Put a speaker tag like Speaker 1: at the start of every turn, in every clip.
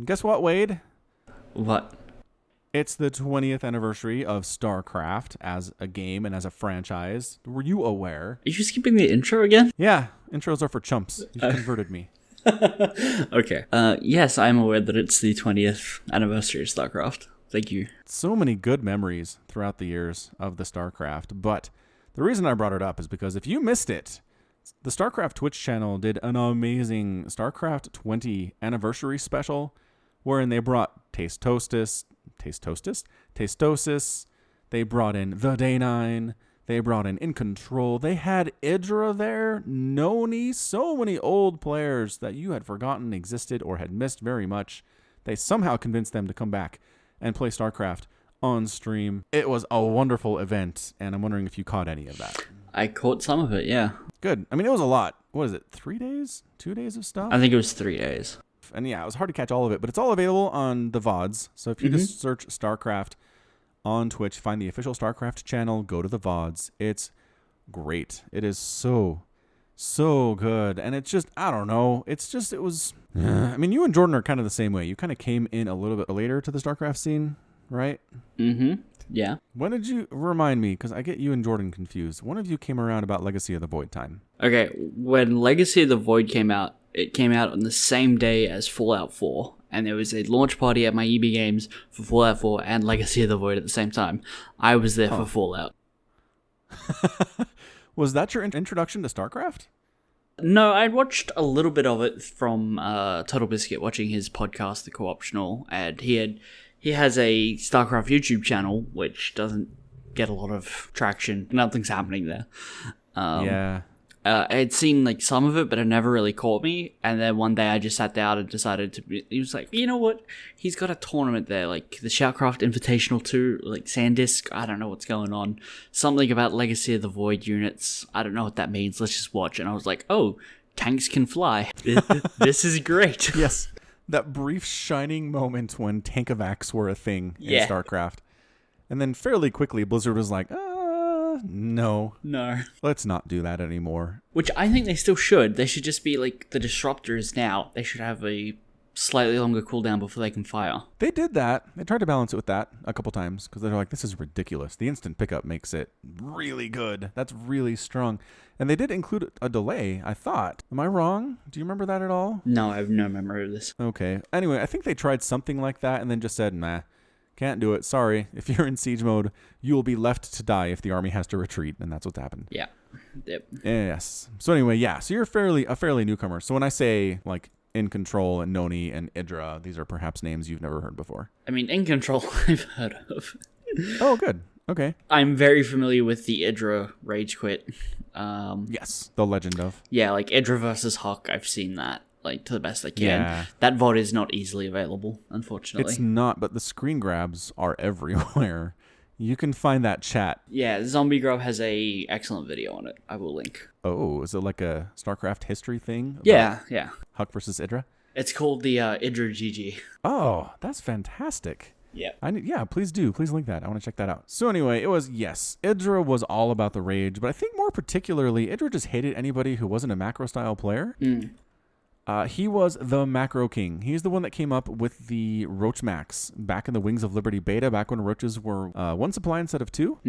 Speaker 1: Guess what, Wade?
Speaker 2: What?
Speaker 1: It's the 20th anniversary of StarCraft as a game and as a franchise. Were you aware?
Speaker 2: Are you skipping the intro again?
Speaker 1: Yeah, intros are for chumps. You converted me.
Speaker 2: Okay. Yes, I'm aware that it's the 20th anniversary of StarCraft. Thank you.
Speaker 1: So many good memories throughout the years of the StarCraft, but the reason I brought it up is because if you missed it, the StarCraft Twitch channel did an amazing StarCraft 20 anniversary special wherein they brought Tastosis, they brought in The Day 9, they brought in Control, they had Idra there, Noni, so many old players that you had forgotten existed or had missed very much. They somehow convinced them to come back and play StarCraft on stream. It was a wonderful event, and I'm wondering if you caught any of that.
Speaker 2: I caught some of it, yeah.
Speaker 1: Good. I mean, it was a lot. What is it, 3 days? 2 days of stuff?
Speaker 2: I think it was 3 days.
Speaker 1: And yeah, it was hard to catch all of it, but it's all available on the VODs. So if you just search StarCraft on Twitch, find the official StarCraft channel, go to the VODs. It's great. It is so good. And it's just, I don't know. It was, I mean, you and Jordan are kind of the same way. You kind of came in a little bit later to the StarCraft scene, right?
Speaker 2: Mm-hmm. Yeah.
Speaker 1: When did you, remind me, because I get you and Jordan confused. One of you came around about Legacy of the Void time.
Speaker 2: Okay, when Legacy of the Void came out, it came out on the same day as Fallout 4, and there was a launch party at my EB Games for Fallout 4 and Legacy of the Void at the same time. I was there for Fallout.
Speaker 1: Was that your introduction to StarCraft?
Speaker 2: No, I'd watched a little bit of it from Total Biscuit, watching his podcast, The Co-Optional, and he has a StarCraft YouTube channel, which doesn't get a lot of traction. Nothing's happening there.
Speaker 1: Yeah.
Speaker 2: I had seen like some of it, but it never really caught me. And then one day I just sat down and decided to. He was like, you know what? He's got a tournament there, like the Shoutcraft Invitational 2, like Sandisk. I don't know what's going on. Something about Legacy of the Void units. I don't know what that means. Let's just watch. And I was like, oh, tanks can fly. This is great.
Speaker 1: Yes. That brief shining moment when Tankevacs were a thing in StarCraft. And then fairly quickly, Blizzard was like, no. Let's not do that anymore.
Speaker 2: Which I think they still should. They should just be like the disruptors now. They should have a slightly longer cooldown before they can fire.
Speaker 1: They did that. They tried to balance it with that a couple times because they're like, this is ridiculous. The instant pickup makes it really good. That's really strong. And they did include a delay, I thought. Am I wrong? Do you remember that at all?
Speaker 2: No, I have no memory of this.
Speaker 1: Okay. Anyway, I think they tried something like that and then just said, nah. Can't do it. Sorry. If you're in siege mode, you will be left to die if the army has to retreat, and that's what's happened.
Speaker 2: Yeah. Yep.
Speaker 1: Yes. So anyway, yeah. So you're a fairly newcomer. So when I say like In Control and Noni and Idra, these are perhaps names you've never heard before.
Speaker 2: I mean, In Control I've heard of.
Speaker 1: Oh, good. Okay.
Speaker 2: I'm very familiar with the Idra Rage Quit.
Speaker 1: Yes. The legend of.
Speaker 2: Yeah, like Idra versus Hawk. I've seen that. Like, to the best I can.
Speaker 1: Yeah.
Speaker 2: That VOD is not easily available, unfortunately.
Speaker 1: It's not, but the screen grabs are everywhere. You can find that chat.
Speaker 2: Yeah, Zombie Grub has a excellent video on it. I will link.
Speaker 1: Oh, is it like a StarCraft history thing?
Speaker 2: Yeah.
Speaker 1: Huck versus Idra?
Speaker 2: It's called the Idra GG.
Speaker 1: Oh, that's fantastic.
Speaker 2: Yeah.
Speaker 1: Please do. Please link that. I want to check that out. So anyway, it was, yes, Idra was all about the rage, but I think more particularly, Idra just hated anybody who wasn't a macro-style player. He was the macro king. He's the one that came up with the Roach Max back in the Wings of Liberty beta, back when roaches were one supply instead of two.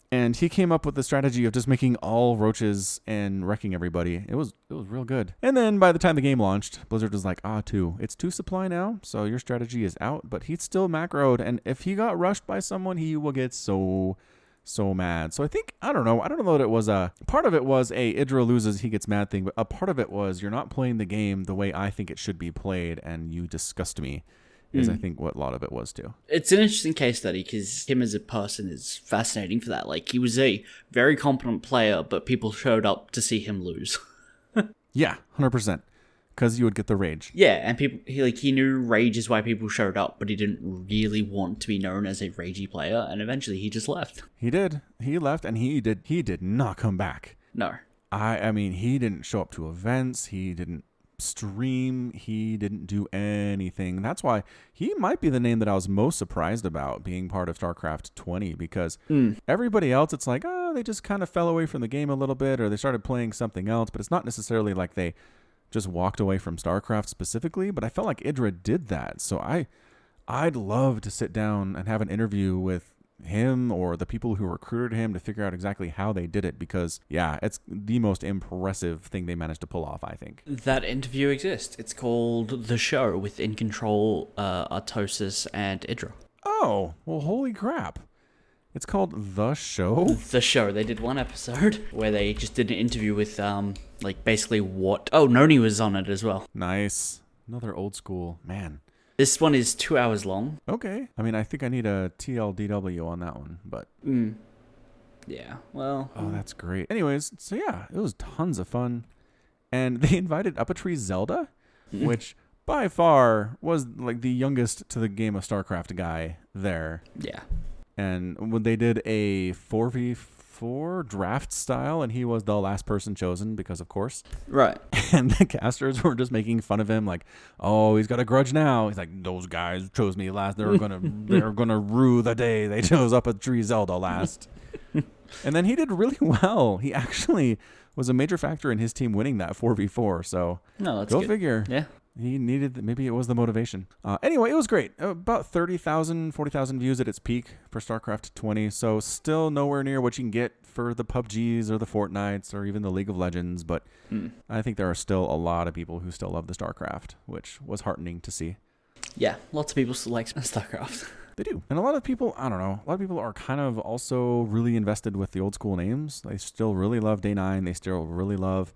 Speaker 1: And he came up with the strategy of just making all roaches and wrecking everybody. It was real good. And then by the time the game launched, Blizzard was like, two. It's 2 supply now, so your strategy is out. But he's still macroed, and if he got rushed by someone, he will get so mad. So I think, I don't know that it was part of it was Idra loses, he gets mad thing, but a part of it was you're not playing the game the way I think it should be played, and you disgust me. Is I think what a lot of it was too.
Speaker 2: It's an interesting case study because him as a person is fascinating for that. Like, he was a very competent player, but people showed up to see him lose.
Speaker 1: Yeah, 100%. Because you would get the rage.
Speaker 2: Yeah, and he knew rage is why people showed up, but he didn't really want to be known as a ragey player, and eventually he just left.
Speaker 1: He did. He left, and he did not come back.
Speaker 2: No.
Speaker 1: I mean, he didn't show up to events. He didn't stream. He didn't do anything. That's why he might be the name that I was most surprised about being part of StarCraft 20, because everybody else, it's like, they just kind of fell away from the game a little bit, or they started playing something else, but it's not necessarily like they just walked away from StarCraft specifically, but I felt like Idra did that. So I'd love to sit down and have an interview with him or the people who recruited him to figure out exactly how they did it, because yeah, it's the most impressive thing they managed to pull off, I think.
Speaker 2: That interview exists. It's called The Show with In Control, Artosis, and Idra.
Speaker 1: Oh, well, holy crap. It's called The Show?
Speaker 2: The Show. They did one episode where they just did an interview with, basically what... Oh, Noni was on it as well.
Speaker 1: Nice. Another old school. Man.
Speaker 2: This one is 2 hours long.
Speaker 1: Okay. I mean, I think I need a TLDW on that one, but...
Speaker 2: Yeah, well...
Speaker 1: Oh, that's great. Anyways, so yeah, it was tons of fun. And they invited Uppatree's Zelda, which by far was like the youngest to the game of StarCraft guy there.
Speaker 2: Yeah.
Speaker 1: And when they did a 4v4 draft style, and he was the last person chosen because, of course.
Speaker 2: Right.
Speaker 1: And the casters were just making fun of him, like, "Oh, he's got a grudge now." He's like, "Those guys chose me last. They're gonna rue the day they chose Uppatree's Zelda last." And then he did really well. He actually was a major factor in his team winning that 4v4. So
Speaker 2: no, that's
Speaker 1: go
Speaker 2: good.
Speaker 1: figure.
Speaker 2: Yeah.
Speaker 1: He needed, maybe it was the motivation. Anyway, it was great. About 30,000, 40,000 views at its peak for StarCraft 20. So still nowhere near what you can get for the PUBGs or the Fortnites or even the League of Legends. But I think there are still a lot of people who still love the StarCraft, which was heartening to see.
Speaker 2: Yeah, lots of people still like StarCraft.
Speaker 1: They do. And a lot of people, I don't know, a lot of people are kind of also really invested with the old school names. They still really love Day 9. They still really love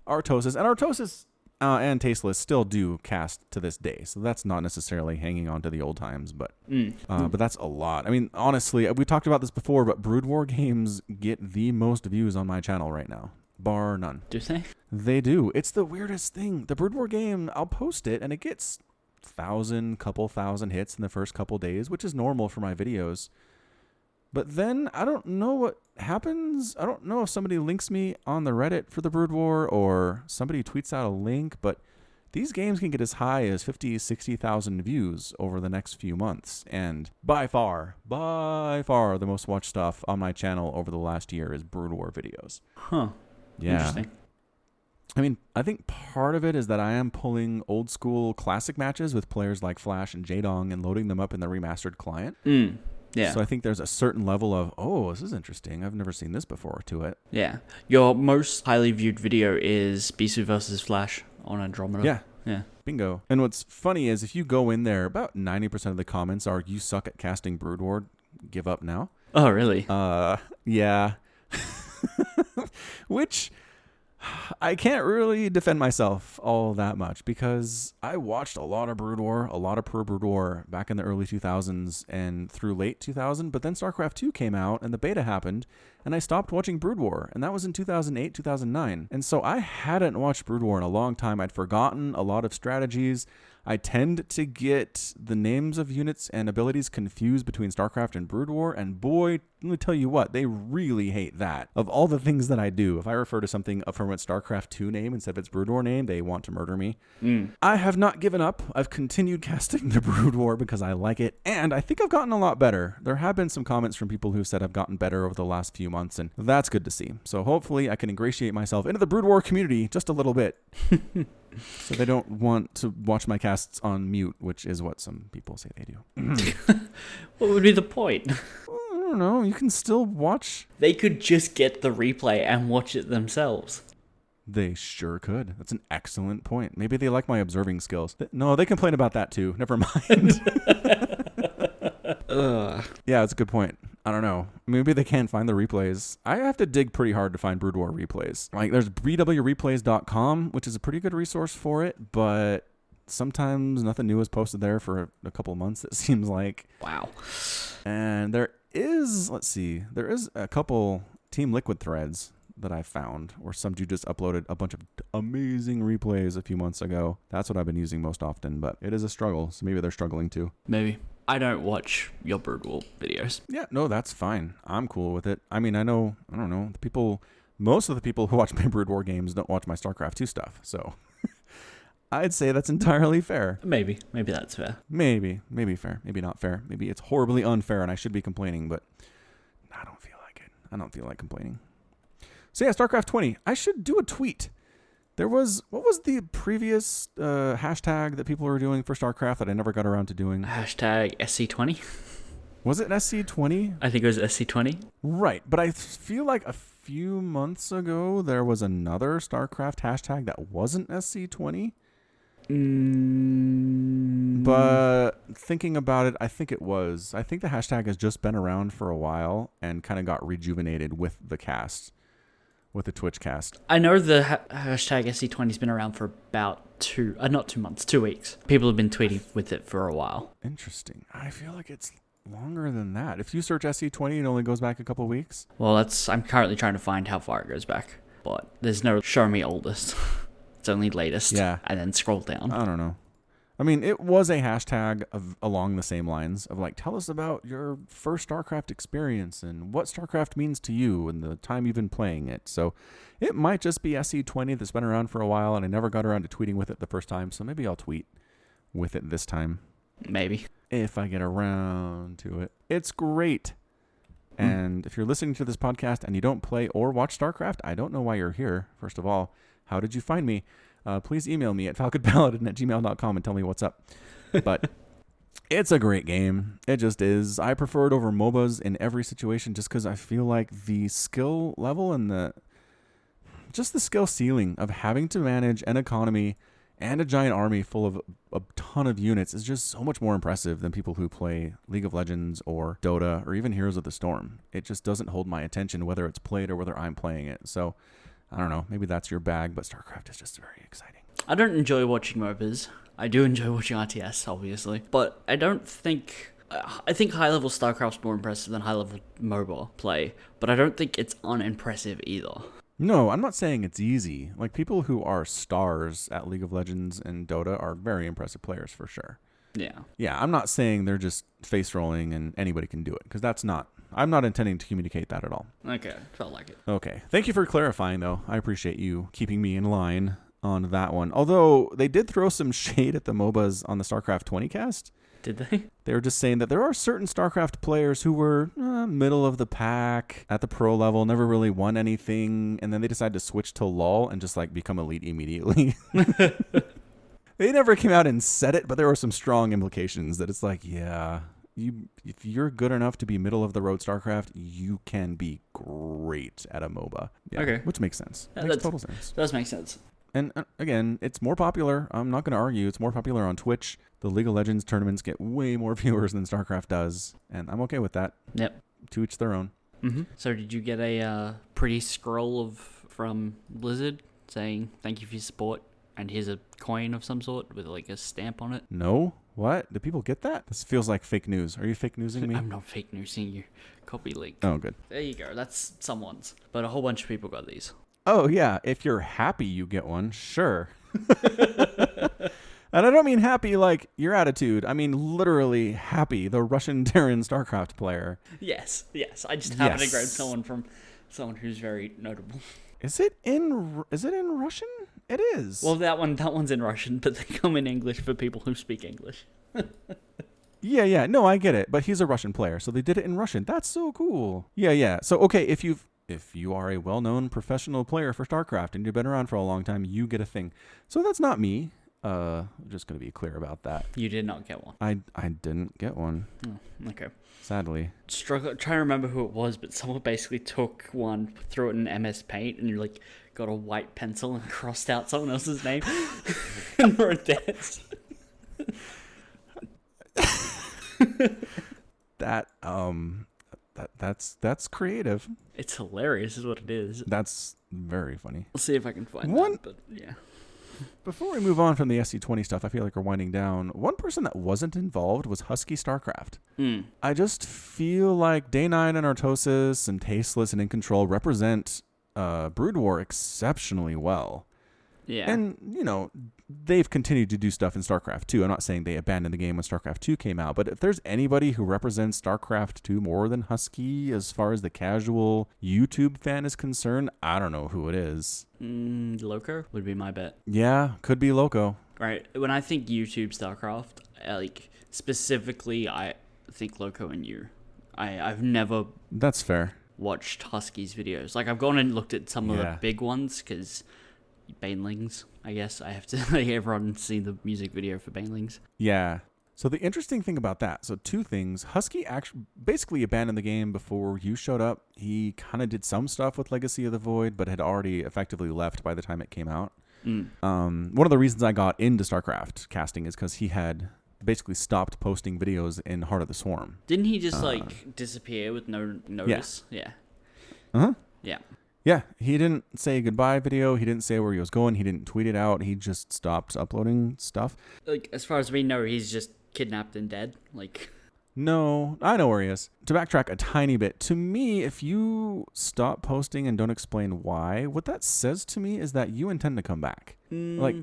Speaker 1: Artosis. And Artosis... and Tasteless still do cast to this day, so that's not necessarily hanging on to the old times, but that's a lot. I mean, honestly, we talked about this before, but Brood War games get the most views on my channel right now, bar none.
Speaker 2: Do they?
Speaker 1: They do. It's the weirdest thing. The Brood War game, I'll post it, and it gets couple thousand hits in the first couple days, which is normal for my videos. But then I don't know what happens. I don't know if somebody links me on the Reddit for the Brood War or somebody tweets out a link, but these games can get as high as 50, 60,000 views over the next few months. And by far, the most watched stuff on my channel over the last year is Brood War videos.
Speaker 2: Huh.
Speaker 1: Yeah.
Speaker 2: Interesting.
Speaker 1: I mean, I think part of it is that I am pulling old school classic matches with players like Flash and Jaedong and loading them up in the remastered client.
Speaker 2: Yeah.
Speaker 1: So I think there's a certain level of, oh, this is interesting. I've never seen this before to it.
Speaker 2: Yeah. Your most highly viewed video is Bisu versus Flash on Andromeda.
Speaker 1: Yeah.
Speaker 2: Yeah.
Speaker 1: Bingo. And what's funny is if you go in there, about 90% of the comments are, "You suck at casting Brood War. Give up now."
Speaker 2: Oh, really?
Speaker 1: Yeah. Which... I can't really defend myself all that much because I watched a lot of Brood War, a lot of Pro Brood War back in the early 2000s and through late 2000, but then StarCraft 2 came out and the beta happened and I stopped watching Brood War, and that was in 2008, 2009. And so I hadn't watched Brood War in a long time. I'd forgotten a lot of strategies. I tend to get the names of units and abilities confused between StarCraft and Brood War, and boy, let me tell you what, they really hate that. Of all the things that I do, if I refer to something from its StarCraft 2 name instead of its Brood War name, they want to murder me. I have not given up. I've continued casting the Brood War because I like it, and I think I've gotten a lot better. There have been some comments from people who said I've gotten better over the last few months, and that's good to see. So hopefully I can ingratiate myself into the Brood War community just a little bit. So they don't want to watch my casts on mute, which is what some people say they do.
Speaker 2: What would be the point?
Speaker 1: I don't know. You can still watch.
Speaker 2: They could just get the replay and watch it themselves.
Speaker 1: They sure could. That's an excellent point. Maybe they like my observing skills. No, they complain about that too. Never mind. Yeah, it's a good point. I don't know. Maybe they can't find the replays. I have to dig pretty hard to find Brood War replays. Like, there's bwreplays.com, which is a pretty good resource for it, but sometimes nothing new is posted there for a couple months, it seems like.
Speaker 2: Wow.
Speaker 1: And there is a couple Team Liquid threads that I found where some dude just uploaded a bunch of amazing replays a few months ago. That's what I've been using most often, but it is a struggle, so maybe they're struggling too.
Speaker 2: Maybe. I don't watch your Brood War videos.
Speaker 1: Yeah, no, that's fine. I'm cool with it. I mean, I don't know, most of the people who watch my Brood War games don't watch my StarCraft 2 stuff, so I'd say that's entirely fair.
Speaker 2: Maybe that's fair.
Speaker 1: Maybe fair, maybe not fair. Maybe it's horribly unfair and I should be complaining, but I don't feel like it. I don't feel like complaining. So yeah, StarCraft 20. I should do a tweet What was the previous hashtag that people were doing for StarCraft that I never got around to doing?
Speaker 2: Hashtag SC20.
Speaker 1: Was it SC20?
Speaker 2: I think it was SC20.
Speaker 1: Right, but I feel like a few months ago there was another StarCraft hashtag that wasn't SC20. But thinking about it, I think it was. I think the hashtag has just been around for a while and kind of got rejuvenated with the cast, with the Twitch cast.
Speaker 2: I know the hashtag SC20 has been around for about 2 weeks. People have been tweeting with it for a while.
Speaker 1: Interesting. I feel like it's longer than that. If you search SC20, it only goes back a couple weeks.
Speaker 2: Well, I'm currently trying to find how far it goes back, but there's no show me oldest. It's only latest.
Speaker 1: Yeah.
Speaker 2: And then scroll down.
Speaker 1: I don't know. I mean, it was a hashtag along the same lines of like, tell us about your first StarCraft experience and what StarCraft means to you and the time you've been playing it. So it might just be SC20 that's been around for a while, and I never got around to tweeting with it the first time. So maybe I'll tweet with it this time.
Speaker 2: Maybe.
Speaker 1: If I get around to it. It's great. And if you're listening to this podcast and you don't play or watch StarCraft, I don't know why you're here. First of all, how did you find me? Please email me at falconpaladin@gmail.com and tell me what's up. But it's a great game. It just is. I prefer it over MOBAs in every situation just because I feel like the skill level and the skill ceiling of having to manage an economy and a giant army full of a ton of units is just so much more impressive than people who play League of Legends or Dota or even Heroes of the Storm. It just doesn't hold my attention whether it's played or whether I'm playing it. So I don't know. Maybe that's your bag, but StarCraft is just very exciting.
Speaker 2: I don't enjoy watching MOBAs. I do enjoy watching RTS, obviously. But I don't think... I think high-level StarCraft's more impressive than high-level MOBA play, but I don't think it's unimpressive either.
Speaker 1: No, I'm not saying it's easy. Like, people who are stars at League of Legends and Dota are very impressive players for sure.
Speaker 2: Yeah.
Speaker 1: Yeah, I'm not saying they're just face rolling and anybody can do it, because that's not... I'm not intending to communicate that at all.
Speaker 2: Okay, felt like it.
Speaker 1: Okay. Thank you for clarifying, though. I appreciate you keeping me in line on that one. Although, they did throw some shade at the MOBAs on the StarCraft 20 cast.
Speaker 2: Did they?
Speaker 1: They were just saying that there are certain StarCraft players who were middle of the pack at the pro level, never really won anything, and then they decided to switch to LoL and just like become elite immediately. They never came out and said it, but there were some strong implications that it's like, yeah, if you're good enough to be middle of the road StarCraft, you can be great at a MOBA. Yeah,
Speaker 2: okay.
Speaker 1: Which makes sense.
Speaker 2: Yeah,
Speaker 1: makes total sense.
Speaker 2: Does make sense.
Speaker 1: And again, it's more popular. I'm not going to argue. It's more popular on Twitch. The League of Legends tournaments get way more viewers than StarCraft does, and I'm okay with that.
Speaker 2: Yep.
Speaker 1: To each their own.
Speaker 2: Mm-hmm. So did you get a pretty scroll from Blizzard saying thank you for your support, and here's a coin of some sort with like a stamp on it?
Speaker 1: No? What? Do people get that? This feels like fake news. Are you fake newsing me?
Speaker 2: I'm not fake newsing you. Copy link.
Speaker 1: Oh, good.
Speaker 2: There you go. That's someone's. But a whole bunch of people got these.
Speaker 1: Oh, yeah. If you're happy you get one, sure. And I don't mean happy like your attitude. I mean literally happy, the Russian Terran StarCraft player.
Speaker 2: Yes. I just happened to grab someone who's very notable.
Speaker 1: Is it in Russian? It is.
Speaker 2: Well, that one's in Russian, but they come in English for people who speak English.
Speaker 1: Yeah. No, I get it. But he's a Russian player, so they did it in Russian. That's so cool. Yeah. So, okay, if you are a well-known professional player for StarCraft and you've been around for a long time, you get a thing. So that's not me. I'm just going to be clear about that.
Speaker 2: You did not get one.
Speaker 1: I didn't get one.
Speaker 2: Oh, okay.
Speaker 1: Sadly.
Speaker 2: Trying to remember who it was, but someone basically took one, threw it in MS Paint, and you got a white pencil and crossed out someone else's name and wrote that.
Speaker 1: That's creative.
Speaker 2: It's hilarious, is what it is.
Speaker 1: That's very funny.
Speaker 2: I'll see if I can find
Speaker 1: one.
Speaker 2: That, but yeah.
Speaker 1: Before we move on from the SC20 stuff, I feel like we're winding down. One person that wasn't involved was Husky StarCraft. I just feel like Day 9 and Artosis and Tasteless and In Control represent Brood War exceptionally well.
Speaker 2: Yeah.
Speaker 1: And, they've continued to do stuff in StarCraft 2. I'm not saying they abandoned the game when StarCraft 2 came out, but if there's anybody who represents StarCraft 2 more than Husky as far as the casual YouTube fan is concerned, I don't know who it is.
Speaker 2: Loco would be my bet.
Speaker 1: Yeah, could be Loco.
Speaker 2: Right. When I think YouTube StarCraft, specifically, I think Loco and you. I've never...
Speaker 1: That's fair.
Speaker 2: ...watched Husky's videos. I've gone and looked at some of the big ones, because... Banelings, I guess. I have to, like, everyone seen the music video for Banelings.
Speaker 1: Yeah. So the interesting thing about that, so two things. Husky actually basically abandoned the game before you showed up. He kind of did some stuff with Legacy of the Void, but had already effectively left by the time it came out. One of the reasons I got into StarCraft casting is because he had basically stopped posting videos in Heart of the Swarm.
Speaker 2: Didn't he just disappear with no notice? Yeah.
Speaker 1: Uh-huh.
Speaker 2: Yeah.
Speaker 1: Yeah, he didn't say goodbye video. He didn't say where he was going. He didn't tweet it out. He just stopped uploading stuff.
Speaker 2: Like, as far as we know, he's just kidnapped and dead. Like,
Speaker 1: no, I know where he is. To backtrack a tiny bit, to me, if you stop posting and don't explain why, what that says to me is that you intend to come back. Like,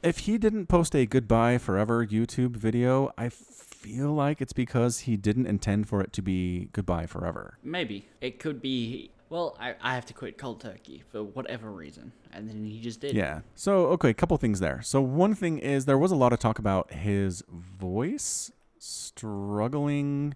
Speaker 1: if he didn't post a goodbye forever YouTube video, I feel like it's because he didn't intend for it to be goodbye forever.
Speaker 2: Maybe. It could be, well, I have to quit cold turkey for whatever reason. And then he just did.
Speaker 1: Yeah. So, okay, a couple things there. So one thing is there was a lot of talk about his voice struggling.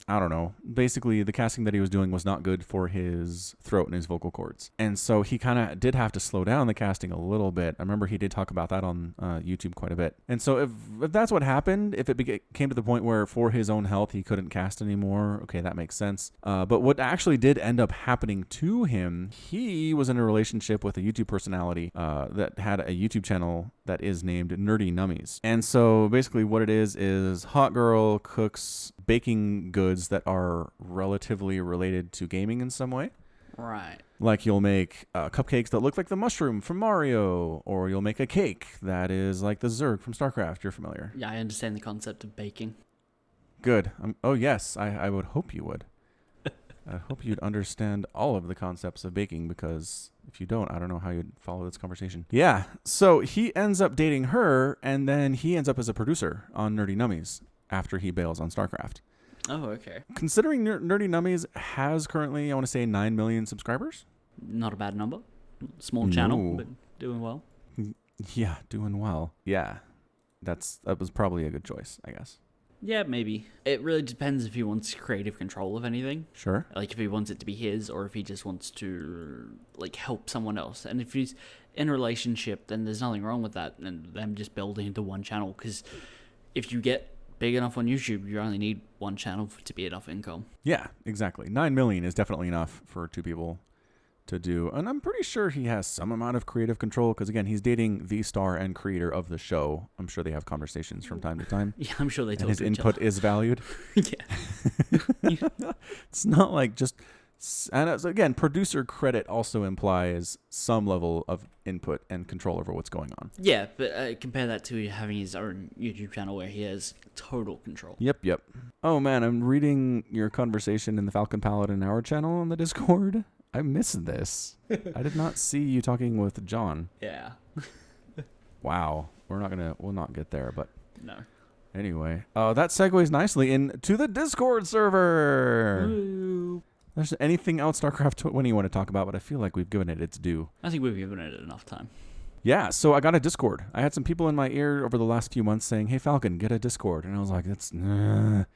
Speaker 1: I don't know. Basically, the casting that he was doing was not good for his throat and his vocal cords. And so he kind of did have to slow down the casting a little bit. I remember he did talk about that on YouTube quite a bit. And so if that's what happened, if it came to the point where for his own health he couldn't cast anymore, okay, that makes sense. But what actually did end up happening to him, he was in a relationship with a YouTube personality that had a YouTube channel that is named Nerdy Nummies. And so basically what it is hot girl cooks baking goods that are relatively related to gaming in some way.
Speaker 2: Right.
Speaker 1: Like you'll make cupcakes that look like the mushroom from Mario, or you'll make a cake that is like the Zerg from StarCraft. You're familiar.
Speaker 2: Yeah, I understand the concept of baking.
Speaker 1: Good. Oh, yes. I would hope you would. I hope you'd understand all of the concepts of baking, because if you don't, I don't know how you'd follow this conversation. Yeah. So he ends up dating her, and then he ends up as a producer on Nerdy Nummies after he bails on StarCraft.
Speaker 2: Oh, okay.
Speaker 1: Considering Nerdy Nummies has currently, I want to say, 9 million subscribers.
Speaker 2: Not a bad number. Small channel, but doing well.
Speaker 1: Yeah, doing well. Yeah, that was probably a good choice, I guess.
Speaker 2: Yeah, maybe. It really depends if he wants creative control of anything.
Speaker 1: Sure.
Speaker 2: Like, if he wants it to be his, or if he just wants to, like, help someone else. And if he's in a relationship, then there's nothing wrong with that, and them just building into one channel. Because if you get big enough on YouTube, you only need one channel to be enough income.
Speaker 1: Yeah, exactly. 9 million is definitely enough for two people to do. And I'm pretty sure he has some amount of creative control, because, again, he's dating the star and creator of the show. I'm sure they have conversations from time to time.
Speaker 2: Yeah, I'm sure they talk
Speaker 1: and his
Speaker 2: to each
Speaker 1: input
Speaker 2: other.
Speaker 1: is valued.
Speaker 2: Yeah.
Speaker 1: It's not like just... And again, producer credit also implies some level of input and control over what's going on.
Speaker 2: Yeah, but compare that to having his own YouTube channel where he has total control.
Speaker 1: Yep. Oh, man, I'm reading your conversation in the Falcon Paladin Hour channel on the Discord. I missed this. I did not see you talking with John.
Speaker 2: Yeah.
Speaker 1: Wow. We'll not get there, but...
Speaker 2: No.
Speaker 1: Anyway. That segues nicely into the Discord server.
Speaker 2: Woo.
Speaker 1: There's anything else StarCraft 20 you want to talk about, but I feel like we've given it its due.
Speaker 2: I think we've given it enough time.
Speaker 1: Yeah, so I got a Discord. I had some people in my ear over the last few months saying, hey, Falcon, get a Discord. And I was like, that's one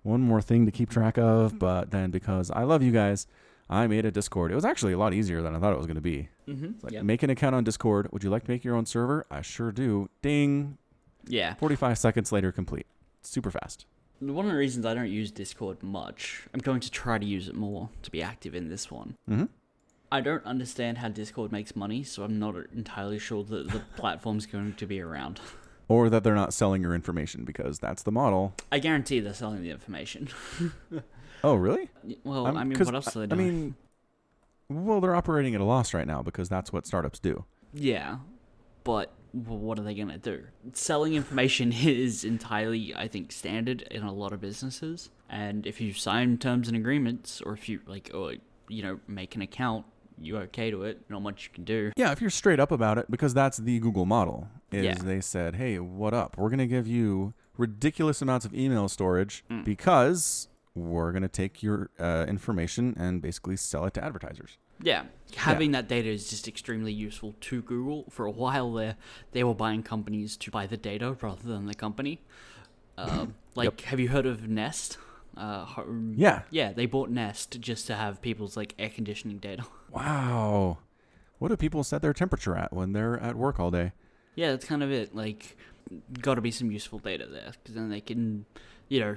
Speaker 1: more thing to keep track of. But then because I love you guys, I made a Discord. It was actually a lot easier than I thought it was going to be.
Speaker 2: Mm-hmm.
Speaker 1: Like, make an account on Discord. Would you like to make your own server? I sure do. Ding.
Speaker 2: Yeah.
Speaker 1: 45 seconds later, complete. Super fast.
Speaker 2: One of the reasons I don't use Discord much, I'm going to try to use it more to be active in this one.
Speaker 1: Mm-hmm.
Speaker 2: I don't understand how Discord makes money, so I'm not entirely sure that the platform's going to be around.
Speaker 1: Or that they're not selling your information, because that's the model.
Speaker 2: I guarantee they're selling the information.
Speaker 1: Oh, really?
Speaker 2: Well, what else are they doing?
Speaker 1: Well, they're operating at a loss right now, because that's what startups do.
Speaker 2: Yeah, but what are they going to do? Selling information is entirely, I think, standard in a lot of businesses. And if you sign terms and agreements, or if you, make an account, you're okay to it. Not much you can do.
Speaker 1: Yeah, if you're straight up about it, because that's the Google model.
Speaker 2: Yeah.
Speaker 1: They said, hey, what up? We're going to give you ridiculous amounts of email storage because we're going to take your information and basically sell it to advertisers.
Speaker 2: Yeah, having that data is just extremely useful to Google. For a while there, they were buying companies to buy the data rather than the company. Have you heard of Nest?
Speaker 1: Yeah.
Speaker 2: Yeah, they bought Nest just to have people's air conditioning data.
Speaker 1: Wow. What do people set their temperature at when they're at work all day?
Speaker 2: Yeah, that's kind of it. Like, got to be some useful data there, because then they can,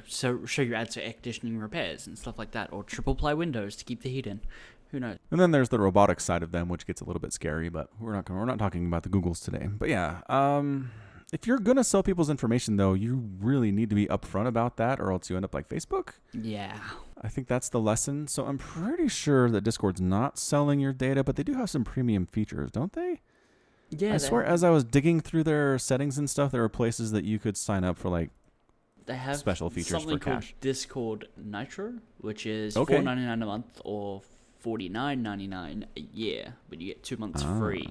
Speaker 2: show you ads for air conditioning repairs and stuff like that, or triple ply windows to keep the heat in. Who knows?
Speaker 1: And then there's the robotics side of them, which gets a little bit scary, but we're not talking about the Googles today. But yeah, if you're gonna sell people's information though, you really need to be upfront about that, or else you end up like Facebook.
Speaker 2: Yeah.
Speaker 1: I think that's the lesson. So I'm pretty sure that Discord's not selling your data, but they do have some premium features, don't they?
Speaker 2: Yeah.
Speaker 1: I swear, as I was digging through their settings and stuff, there were places that you could sign up for like
Speaker 2: they have
Speaker 1: special features
Speaker 2: something
Speaker 1: for
Speaker 2: called
Speaker 1: cash.
Speaker 2: Discord Nitro, which is
Speaker 1: Okay.
Speaker 2: $4.99 a month or $49.99 a year, but you get 2 months free.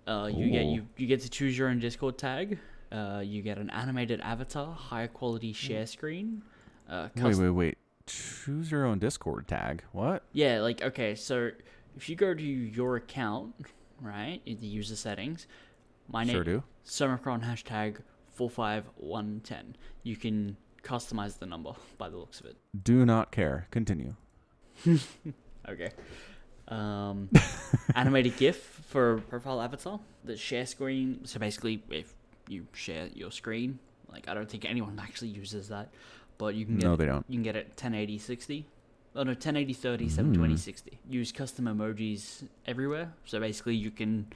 Speaker 2: You get to choose your own Discord tag. You get an animated avatar, higher quality share screen.
Speaker 1: Wait. Choose your own Discord tag. What?
Speaker 2: Yeah, like, okay, so if you go to your account, right, in the user settings, my name,
Speaker 1: Sure do.
Speaker 2: Somicron hashtag 45110. You can customize the number by the looks of it.
Speaker 1: Do not care. Continue.
Speaker 2: Okay. Animated GIF for profile avatar. The share screen. So basically, if you share your screen, like I don't think anyone actually uses that, but you can get
Speaker 1: they don't.
Speaker 2: You can get it 1080 60. Oh no, 1080 30, 720 60. Use custom emojis everywhere. So basically, you can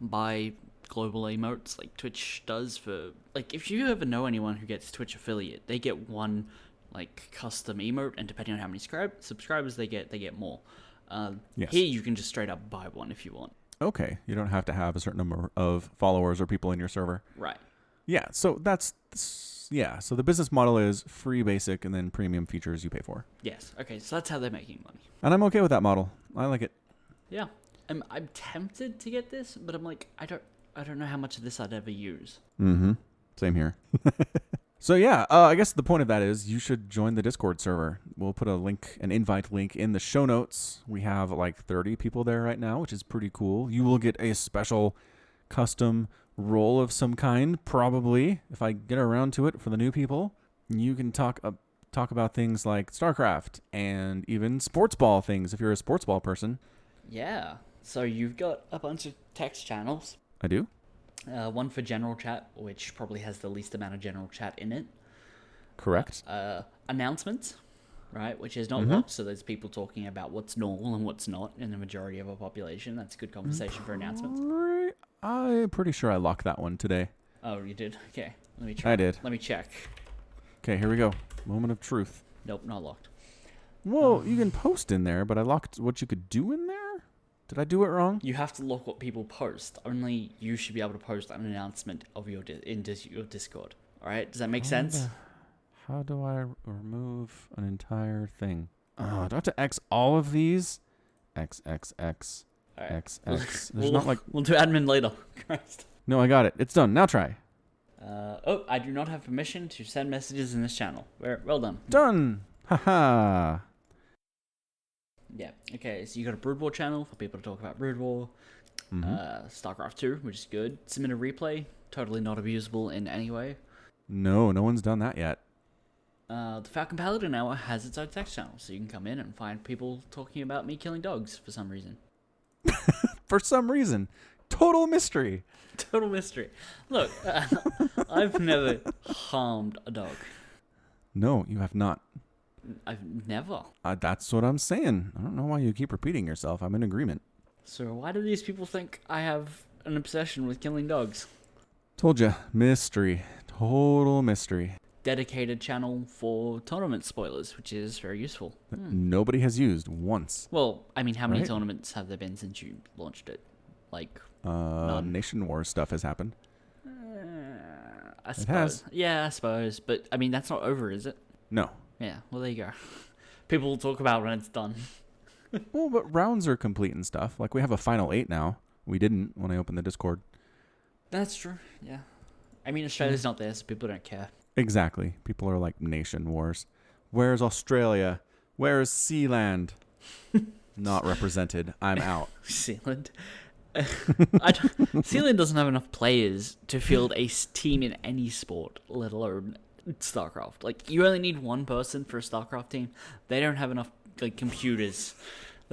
Speaker 2: buy global emotes like Twitch does for like if you ever know anyone who gets Twitch affiliate, they get one like custom emote, and depending on how many subscribers they get more.
Speaker 1: Yes.
Speaker 2: Here you can just straight up buy one if you want.
Speaker 1: Okay. You don't have to have a certain number of followers or people in your server.
Speaker 2: Right.
Speaker 1: Yeah. So so the business model is free basic and then premium features you pay for.
Speaker 2: Yes. Okay. So that's how they're making money.
Speaker 1: And I'm okay with that model. I like it.
Speaker 2: Yeah. I'm tempted to get this, but I'm like I don't know how much of this I'd ever use.
Speaker 1: Mm-hmm. Same here. So yeah, I guess the point of that is you should join the Discord server. We'll put an invite link in the show notes. We have like 30 people there right now, which is pretty cool. You will get a special custom role of some kind, probably, if I get around to it for the new people. You can talk about things like StarCraft and even sports ball things if you're a sports ball person.
Speaker 2: Yeah. So you've got a bunch of text channels.
Speaker 1: I do.
Speaker 2: One for general chat, which probably has the least amount of general chat in it.
Speaker 1: Correct.
Speaker 2: Announcements, right, which is not lots, so there's people talking about what's normal and what's not in the majority of our population. That's good conversation for announcements.
Speaker 1: I'm pretty sure I locked that one today.
Speaker 2: Oh, you did? Okay. Let me try.
Speaker 1: I did.
Speaker 2: Let me check.
Speaker 1: Okay, here we go. Moment of truth.
Speaker 2: Nope, not locked.
Speaker 1: Well, you can post in there, but I locked what you could do in there? Did I do it wrong?
Speaker 2: You have to lock what people post. Only you should be able to post an announcement of your your Discord. All right? Does that make sense?
Speaker 1: How do I remove an entire thing? Do I have to X all of these? X, X, X,
Speaker 2: All right.
Speaker 1: X, X. There's not like...
Speaker 2: We'll do admin later. Christ.
Speaker 1: No, I got it. It's done. Now try.
Speaker 2: I do not have permission to send messages in this channel. Well done.
Speaker 1: Done. Haha.
Speaker 2: Yeah. Okay. So you got a Brood War channel for people to talk about Brood War. StarCraft 2, which is good. Submit a replay. Totally not abusable in any way.
Speaker 1: No one's done that yet.
Speaker 2: The Falcon Paladin Hour has its own text channel, so you can come in and find people talking about me killing dogs for some reason.
Speaker 1: For some reason. Total mystery.
Speaker 2: Total mystery. Look, I've never harmed a dog.
Speaker 1: No, you have not.
Speaker 2: I've never.
Speaker 1: That's what I'm saying. I don't know why you keep repeating yourself. I'm in agreement.
Speaker 2: So why do these people think I have an obsession with killing dogs?
Speaker 1: Told you. Mystery. Total mystery.
Speaker 2: Dedicated channel for tournament spoilers, which is very useful.
Speaker 1: Nobody has used once.
Speaker 2: Well, I mean, how many
Speaker 1: Right.
Speaker 2: tournaments have there been since you launched it? Like,
Speaker 1: Nation War stuff has happened.
Speaker 2: I suppose.
Speaker 1: It has.
Speaker 2: Yeah, I suppose. But, I mean, that's not over, is it?
Speaker 1: No.
Speaker 2: Yeah, well, there you go. People will talk about it when it's done.
Speaker 1: Well, but rounds are complete and stuff. Like, we have a final 8 now. We didn't when I opened the Discord.
Speaker 2: That's true, yeah. I mean, Australia's not there, so people don't care.
Speaker 1: Exactly. People are like, Nation Wars. Where's Australia? Where is Sealand? Not represented. I'm out.
Speaker 2: Sealand. Sealand doesn't have enough players to field a team in any sport, let alone StarCraft. Like, you only need one person for a StarCraft team. They don't have enough like computers.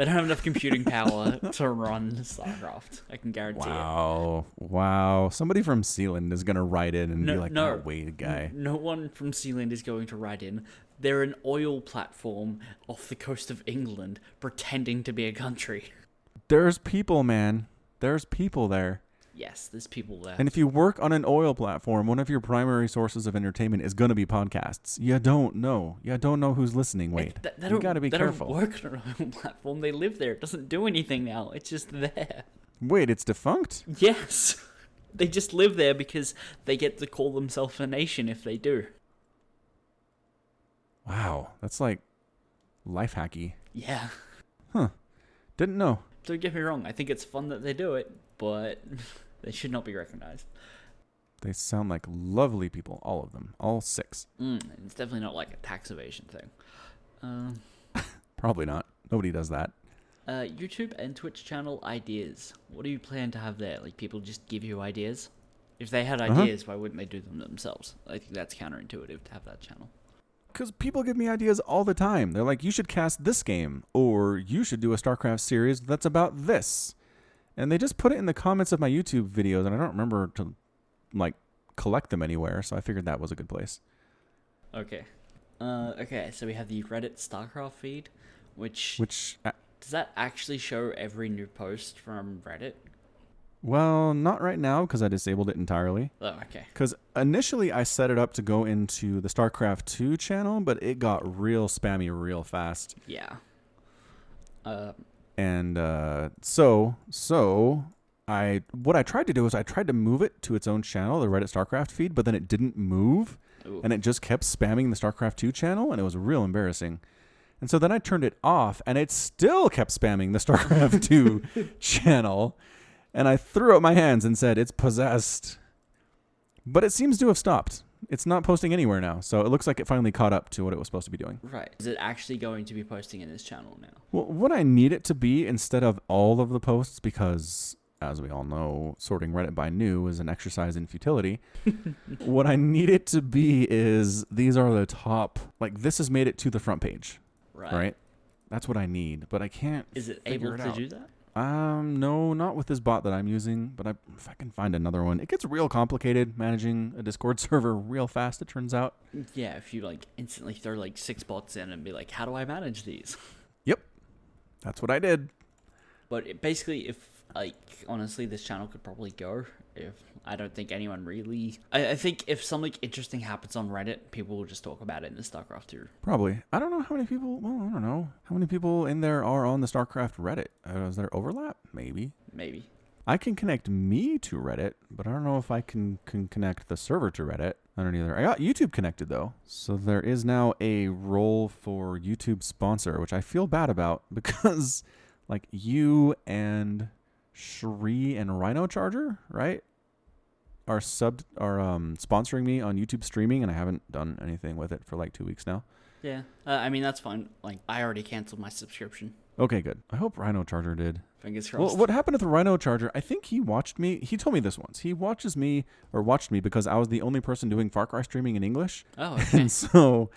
Speaker 2: They don't have enough computing power to run StarCraft. I can guarantee it.
Speaker 1: Wow. Somebody from Sealand is going to write in and be like, that Wade guy.
Speaker 2: No one from Sealand is going to write in. They're an oil platform off the coast of England pretending to be a country.
Speaker 1: There's people, man. There's people there.
Speaker 2: Yes, there's people there.
Speaker 1: And if you work on an oil platform, one of your primary sources of entertainment is going to be podcasts. You don't know. You don't know who's listening. Wait, you got to be careful.
Speaker 2: They don't work on an oil platform. They live there. It doesn't do anything now. It's just there.
Speaker 1: Wait, it's defunct?
Speaker 2: Yes. They just live there because they get to call themselves a nation if they do.
Speaker 1: Wow, that's like life hacky.
Speaker 2: Yeah.
Speaker 1: Huh. Didn't know.
Speaker 2: Don't get me wrong. I think it's fun that they do it, but they should not be recognized.
Speaker 1: They sound like lovely people, all of them, all 6.
Speaker 2: It's definitely not like a tax evasion thing.
Speaker 1: Probably not. Nobody does that.
Speaker 2: YouTube and Twitch channel ideas. What do you plan to have there? Like, people just give you ideas? If they had ideas, why wouldn't they do them themselves? I think that's counterintuitive to have that channel.
Speaker 1: Because people give me ideas all the time. They're like, you should cast this game, or you should do a StarCraft series that's about this. And they just put it in the comments of my YouTube videos, and I don't remember to, like, collect them anywhere, so I figured that was a good place.
Speaker 2: Okay. Okay, so we have the Reddit StarCraft feed, which does that actually show every new post from Reddit?
Speaker 1: Well, not right now because I disabled it entirely.
Speaker 2: Oh, okay.
Speaker 1: Because initially I set it up to go into the StarCraft 2 channel, but it got real spammy real fast.
Speaker 2: Yeah.
Speaker 1: And so what I tried to do is I tried to move it to its own channel, the Reddit StarCraft feed, but then it didn't move.
Speaker 2: Ooh.
Speaker 1: And it just kept spamming the StarCraft 2 channel, and it was real embarrassing. And so then I turned it off, and it still kept spamming the StarCraft 2 channel. And I threw up my hands and said, it's possessed. But it seems to have stopped. It's not posting anywhere now. So it looks like it finally caught up to what it was supposed to be doing.
Speaker 2: Right. Is it actually going to be posting in this channel now?
Speaker 1: Well, what I need it to be instead of all of the posts, because as we all know, sorting Reddit by new is an exercise in futility. What I need it to be is these are the top, like this has made it to the front page. Right? That's what I need, but I can't.
Speaker 2: Is it able to do that?
Speaker 1: No, not with this bot that I'm using, but if I can find another one. It gets real complicated managing a Discord server real fast, it turns out.
Speaker 2: Yeah, if you like instantly throw like 6 bots in and be like, how do I manage these?
Speaker 1: Yep. That's what I did.
Speaker 2: But basically, if like honestly, this channel could probably go if I don't think anyone really. I think if something interesting happens on Reddit, people will just talk about it in the StarCraft 2.
Speaker 1: Probably. I don't know how many people. Well, I don't know how many people in there are on the StarCraft Reddit. Is there overlap? Maybe. I can connect me to Reddit, but I don't know if I can connect the server to Reddit. I don't either. I got YouTube connected though, so there is now a role for YouTube sponsor, which I feel bad about because, like, you and Shri and Rhino Charger, right, are sponsoring me on YouTube streaming, and I haven't done anything with it for like 2 weeks now.
Speaker 2: Yeah, I mean that's fine. Like I already canceled my subscription.
Speaker 1: Okay, good. I hope Rhino Charger did.
Speaker 2: Fingers crossed.
Speaker 1: Well, what happened with Rhino Charger? I think he watched me. He told me this once. He watched me because I was the only person doing Far Cry streaming in English.
Speaker 2: Oh, okay.
Speaker 1: And so,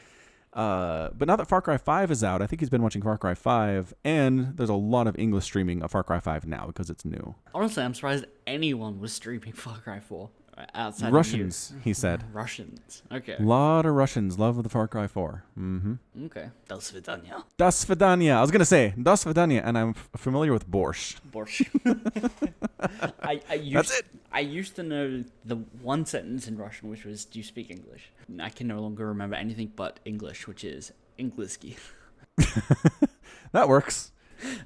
Speaker 1: but now that Far Cry 5 is out, I think he's been watching Far Cry 5, and there's a lot of English streaming of Far Cry 5 now because it's new.
Speaker 2: Honestly, I'm surprised anyone was streaming Far Cry 4 outside
Speaker 1: Russians,
Speaker 2: of you.
Speaker 1: He said.
Speaker 2: Russians. Okay.
Speaker 1: A lot of Russians love the Far Cry 4. Mm-hmm.
Speaker 2: Okay. Do svidaniya.
Speaker 1: Do svidaniya. I was going to say, do svidaniya, and I'm familiar with borscht.
Speaker 2: Borscht.
Speaker 1: That's it.
Speaker 2: I used to know the one sentence in Russian, which was, do you speak English? I can no longer remember anything but English, which is Engliski.
Speaker 1: That works.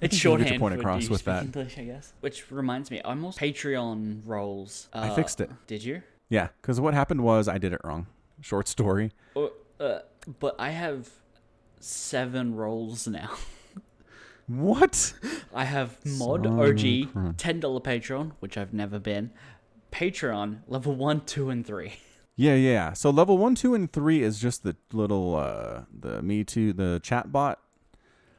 Speaker 2: It's shorthand
Speaker 1: your point
Speaker 2: for
Speaker 1: across
Speaker 2: do you
Speaker 1: with
Speaker 2: speak
Speaker 1: that.
Speaker 2: English, I guess. Which reminds me, I'm also Patreon roles.
Speaker 1: I fixed it.
Speaker 2: Did you?
Speaker 1: Yeah, because what happened was I did it wrong. Short story.
Speaker 2: But I have 7 roles now.
Speaker 1: What?
Speaker 2: I have mod, OG, $10 Patreon, which I've never been, Patreon, level 1, 2, and 3.
Speaker 1: Yeah. So level 1, 2, and 3 is just the little, the Me Too, the chat bot.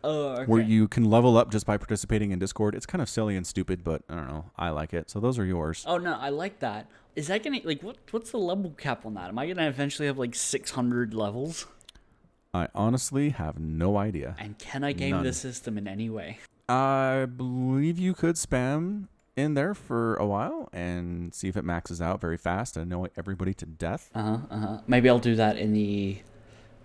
Speaker 2: Oh, okay.
Speaker 1: Where you can level up just by participating in Discord. It's kind of silly and stupid, but I don't know. I like it. So those are yours.
Speaker 2: Oh, no, I like that. Is that going to, like, what's the level cap on that? Am I going to eventually have, like, 600 levels?
Speaker 1: I honestly have no idea.
Speaker 2: And can I game
Speaker 1: None.
Speaker 2: the system in any way?
Speaker 1: I believe you could spam in there for a while and see if it maxes out very fast and annoy everybody to death.
Speaker 2: Maybe I'll do that in the...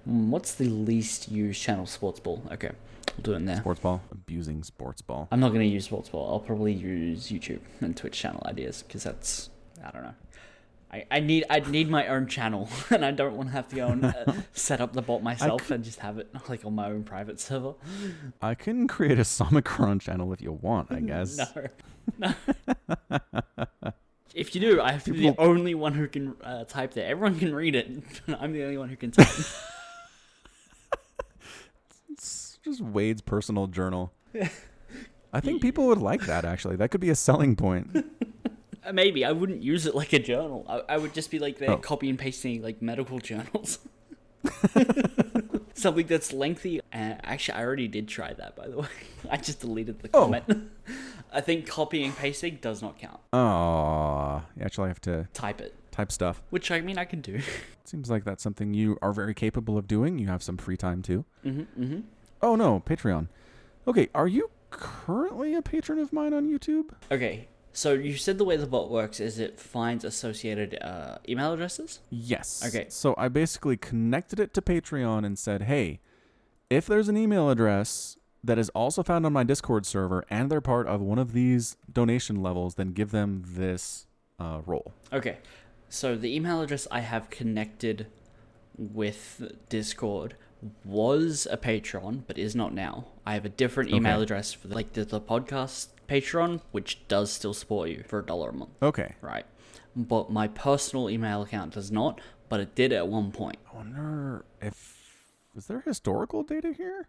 Speaker 2: What's the least used channel? Sports Ball. Okay, I'll do it in there.
Speaker 1: Sports Ball? Abusing Sports Ball.
Speaker 2: I'm not going to use Sports Ball. I'll probably use YouTube and Twitch channel ideas because that's... I don't know. I need my own channel, and I don't want to have to go and set up the bot myself and just have it like on my own private server.
Speaker 1: I can create a Somicron channel if you want, I guess.
Speaker 2: No. If you do, I have to be the only one who can type there. Everyone can read it. I'm the only one who can type.
Speaker 1: It's just Wade's personal journal. I think people would like that, actually. That could be a selling point.
Speaker 2: Maybe. I wouldn't use it like a journal. I would just be like there copy and pasting like medical journals. Something that's lengthy. Actually, I already did try that, by the way. I just deleted the comment. I think copying and pasting does not count.
Speaker 1: Oh, you actually have to type stuff.
Speaker 2: Which, I mean, I can do.
Speaker 1: Seems like that's something you are very capable of doing. You have some free time, too. Oh, no, Patreon. Okay, are you currently a patron of mine on YouTube?
Speaker 2: Okay. So you said the way the bot works is it finds associated email addresses?
Speaker 1: Yes.
Speaker 2: Okay.
Speaker 1: So I basically connected it to Patreon and said, hey, if there's an email address that is also found on my Discord server and they're part of one of these donation levels, then give them this role.
Speaker 2: Okay. So the email address I have connected with Discord was a Patreon, but is not now. I have a different email address for the podcast Patreon, which does still support you for $1 a month.
Speaker 1: Okay.
Speaker 2: Right. But my personal email account does not, but it did at one point.
Speaker 1: I wonder if... Is there historical data here?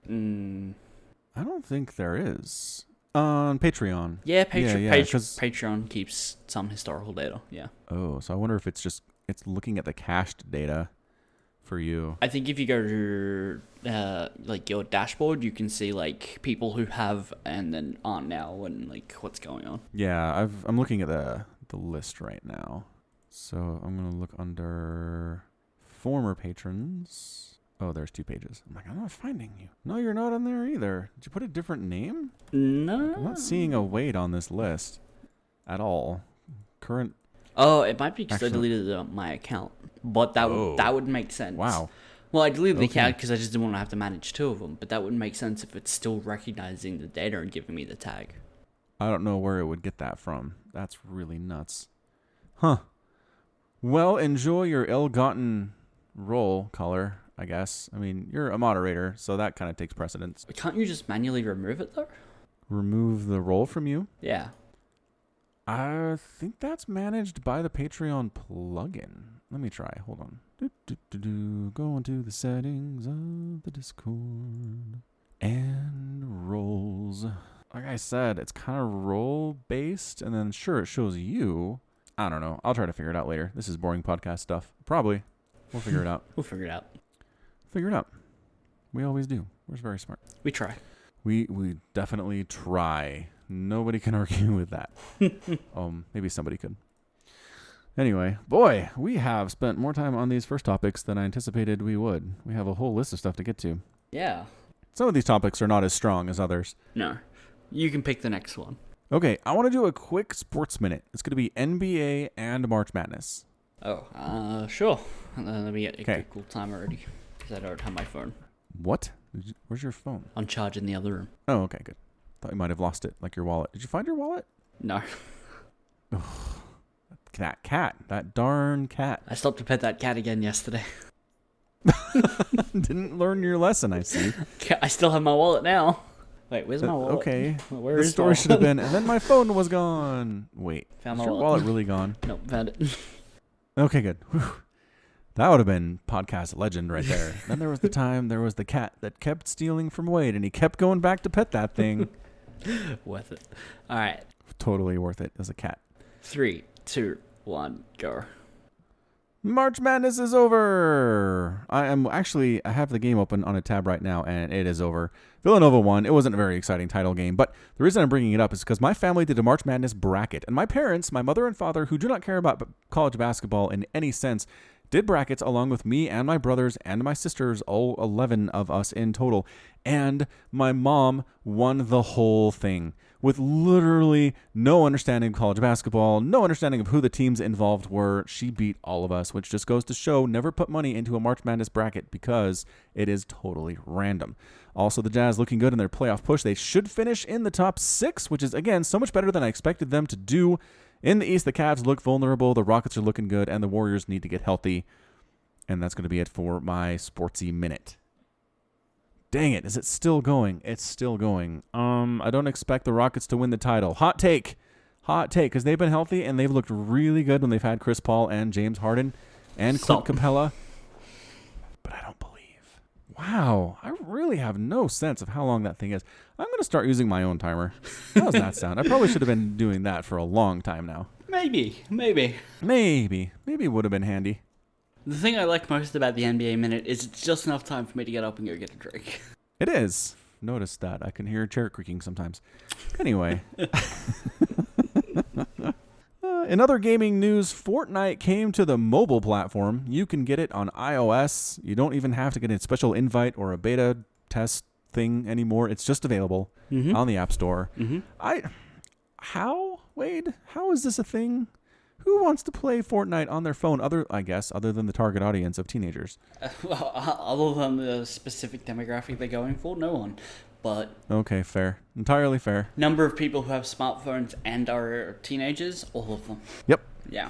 Speaker 1: I don't think there is. On Patreon.
Speaker 2: Yeah, Patreon keeps some historical data, yeah.
Speaker 1: Oh, so I wonder if it's looking at the cached data for you.
Speaker 2: I think if you go to like your dashboard, you can see like people who have and then aren't now and like what's going on.
Speaker 1: Yeah, I'm looking at the list right now. So I'm gonna look under former patrons. Oh, there's 2 pages. I'm like, I'm not finding you. No, you're not on there either. Did you put a different name?
Speaker 2: No.
Speaker 1: I'm not seeing a Wade on this list at all. Current.
Speaker 2: Oh, it might be because I deleted my account. But that would make sense.
Speaker 1: Wow.
Speaker 2: Well, I deleted the account because I just didn't want to have to manage 2 of them. But that would make sense if it's still recognizing the data and giving me the tag.
Speaker 1: I don't know where it would get that from. That's really nuts. Huh. Well, enjoy your ill-gotten role color, I guess. I mean, you're a moderator, so that kind of takes precedence.
Speaker 2: Can't you just manually remove it, though?
Speaker 1: Remove the role from you?
Speaker 2: Yeah.
Speaker 1: I think that's managed by the Patreon plugin. Let me try. Hold on. Go into the settings of the Discord and roles. Like I said, it's kind of role based, and then sure, it shows you. I don't know. I'll try to figure it out later. This is boring podcast stuff. Probably. We'll figure it out.
Speaker 2: We'll figure it out.
Speaker 1: Figure it out. We always do. We're very smart.
Speaker 2: We try.
Speaker 1: We definitely try. Nobody can argue with that. Maybe somebody could. Anyway, boy, we have spent more time on these first topics than I anticipated we would. We have a whole list of stuff to get to.
Speaker 2: Yeah.
Speaker 1: Some of these topics are not as strong as others.
Speaker 2: No. You can pick the next one.
Speaker 1: Okay, I want to do a quick sports minute. It's going to be NBA and March Madness.
Speaker 2: Oh, sure. Let me get a Google timer ready, because I don't have my phone.
Speaker 1: What? Where's your phone?
Speaker 2: On charge in the other room.
Speaker 1: Oh, okay, good. Thought you might have lost it, like your wallet. Did you find your wallet?
Speaker 2: No.
Speaker 1: That cat. That darn cat.
Speaker 2: I stopped to pet that cat again yesterday.
Speaker 1: Didn't learn your lesson, I see.
Speaker 2: I still have my wallet now. Wait, where's my wallet?
Speaker 1: Okay.
Speaker 2: Where is
Speaker 1: the story should have been, and then my phone was gone. Wait.
Speaker 2: Found my
Speaker 1: your wallet really gone?
Speaker 2: Nope, found it.
Speaker 1: Okay, good. Whew. That would have been podcast legend right there. Then there was the time there was the cat that kept stealing from Wade, and he kept going back to pet that thing.
Speaker 2: Worth it. All right.
Speaker 1: Totally worth it as a cat.
Speaker 2: 3, 2, 1, go.
Speaker 1: March Madness is over. I have the game open on a tab right now, and it is over. Villanova won. It wasn't a very exciting title game, but the reason I'm bringing it up is because my family did a March Madness bracket, and my parents, my mother and father, who do not care about college basketball in any sense, did brackets along with me and my brothers and my sisters, all 11 of us in total. And my mom won the whole thing with literally no understanding of college basketball, no understanding of who the teams involved were. She beat all of us, which just goes to show never put money into a March Madness bracket because it is totally random. Also, the Jazz looking good in their playoff push. They should finish in the top 6, which is, again, so much better than I expected them to do. In the East, the Cavs look vulnerable, the Rockets are looking good, and the Warriors need to get healthy. And that's going to be it for my sportsy minute. Dang it, is it still going? It's still going. I don't expect the Rockets to win the title. Hot take, because they've been healthy and they've looked really good when they've had Chris Paul and James Harden and Clint Capella. But I don't believe. Wow, I really have no sense of how long that thing is. I'm going to start using my own timer. How does that sound? I probably should have been doing that for a long time now.
Speaker 2: Maybe
Speaker 1: would have been handy.
Speaker 2: The thing I like most about the NBA Minute is it's just enough time for me to get up and go get a drink.
Speaker 1: It is. Notice that. I can hear a chair creaking sometimes. Anyway. In other gaming news, Fortnite came to the mobile platform. You can get it on iOS. You don't even have to get a special invite or a beta test thing anymore. It's just available on the App Store. Wade? How is this a thing? Who wants to play Fortnite on their phone, other than the target audience of teenagers?
Speaker 2: Well, other than the specific demographic they're going for, no one. But
Speaker 1: okay, fair. Entirely fair.
Speaker 2: Number of people who have smartphones and are teenagers, all of them.
Speaker 1: Yep.
Speaker 2: Yeah.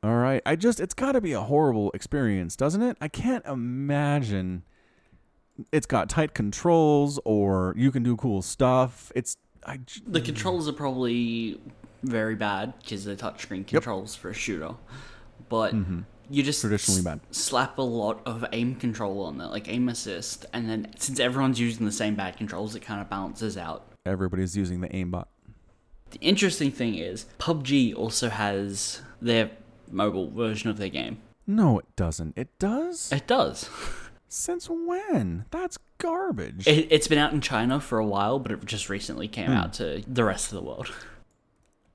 Speaker 1: All right. It's got to be a horrible experience, doesn't it? I can't imagine it's got tight controls or you can do cool stuff.
Speaker 2: The controls are probably very bad because they're touchscreen controls for a shooter. But you just
Speaker 1: traditionally bad.
Speaker 2: Slap a lot of aim control on it, like aim assist, and then since everyone's using the same bad controls, it kind of balances out.
Speaker 1: Everybody's using the aimbot.
Speaker 2: The interesting thing is, PUBG also has their mobile version of their game.
Speaker 1: No, it doesn't. It does?
Speaker 2: It does.
Speaker 1: Since when? That's garbage.
Speaker 2: It's been out in China for a while, but it just recently came out to the rest of the world.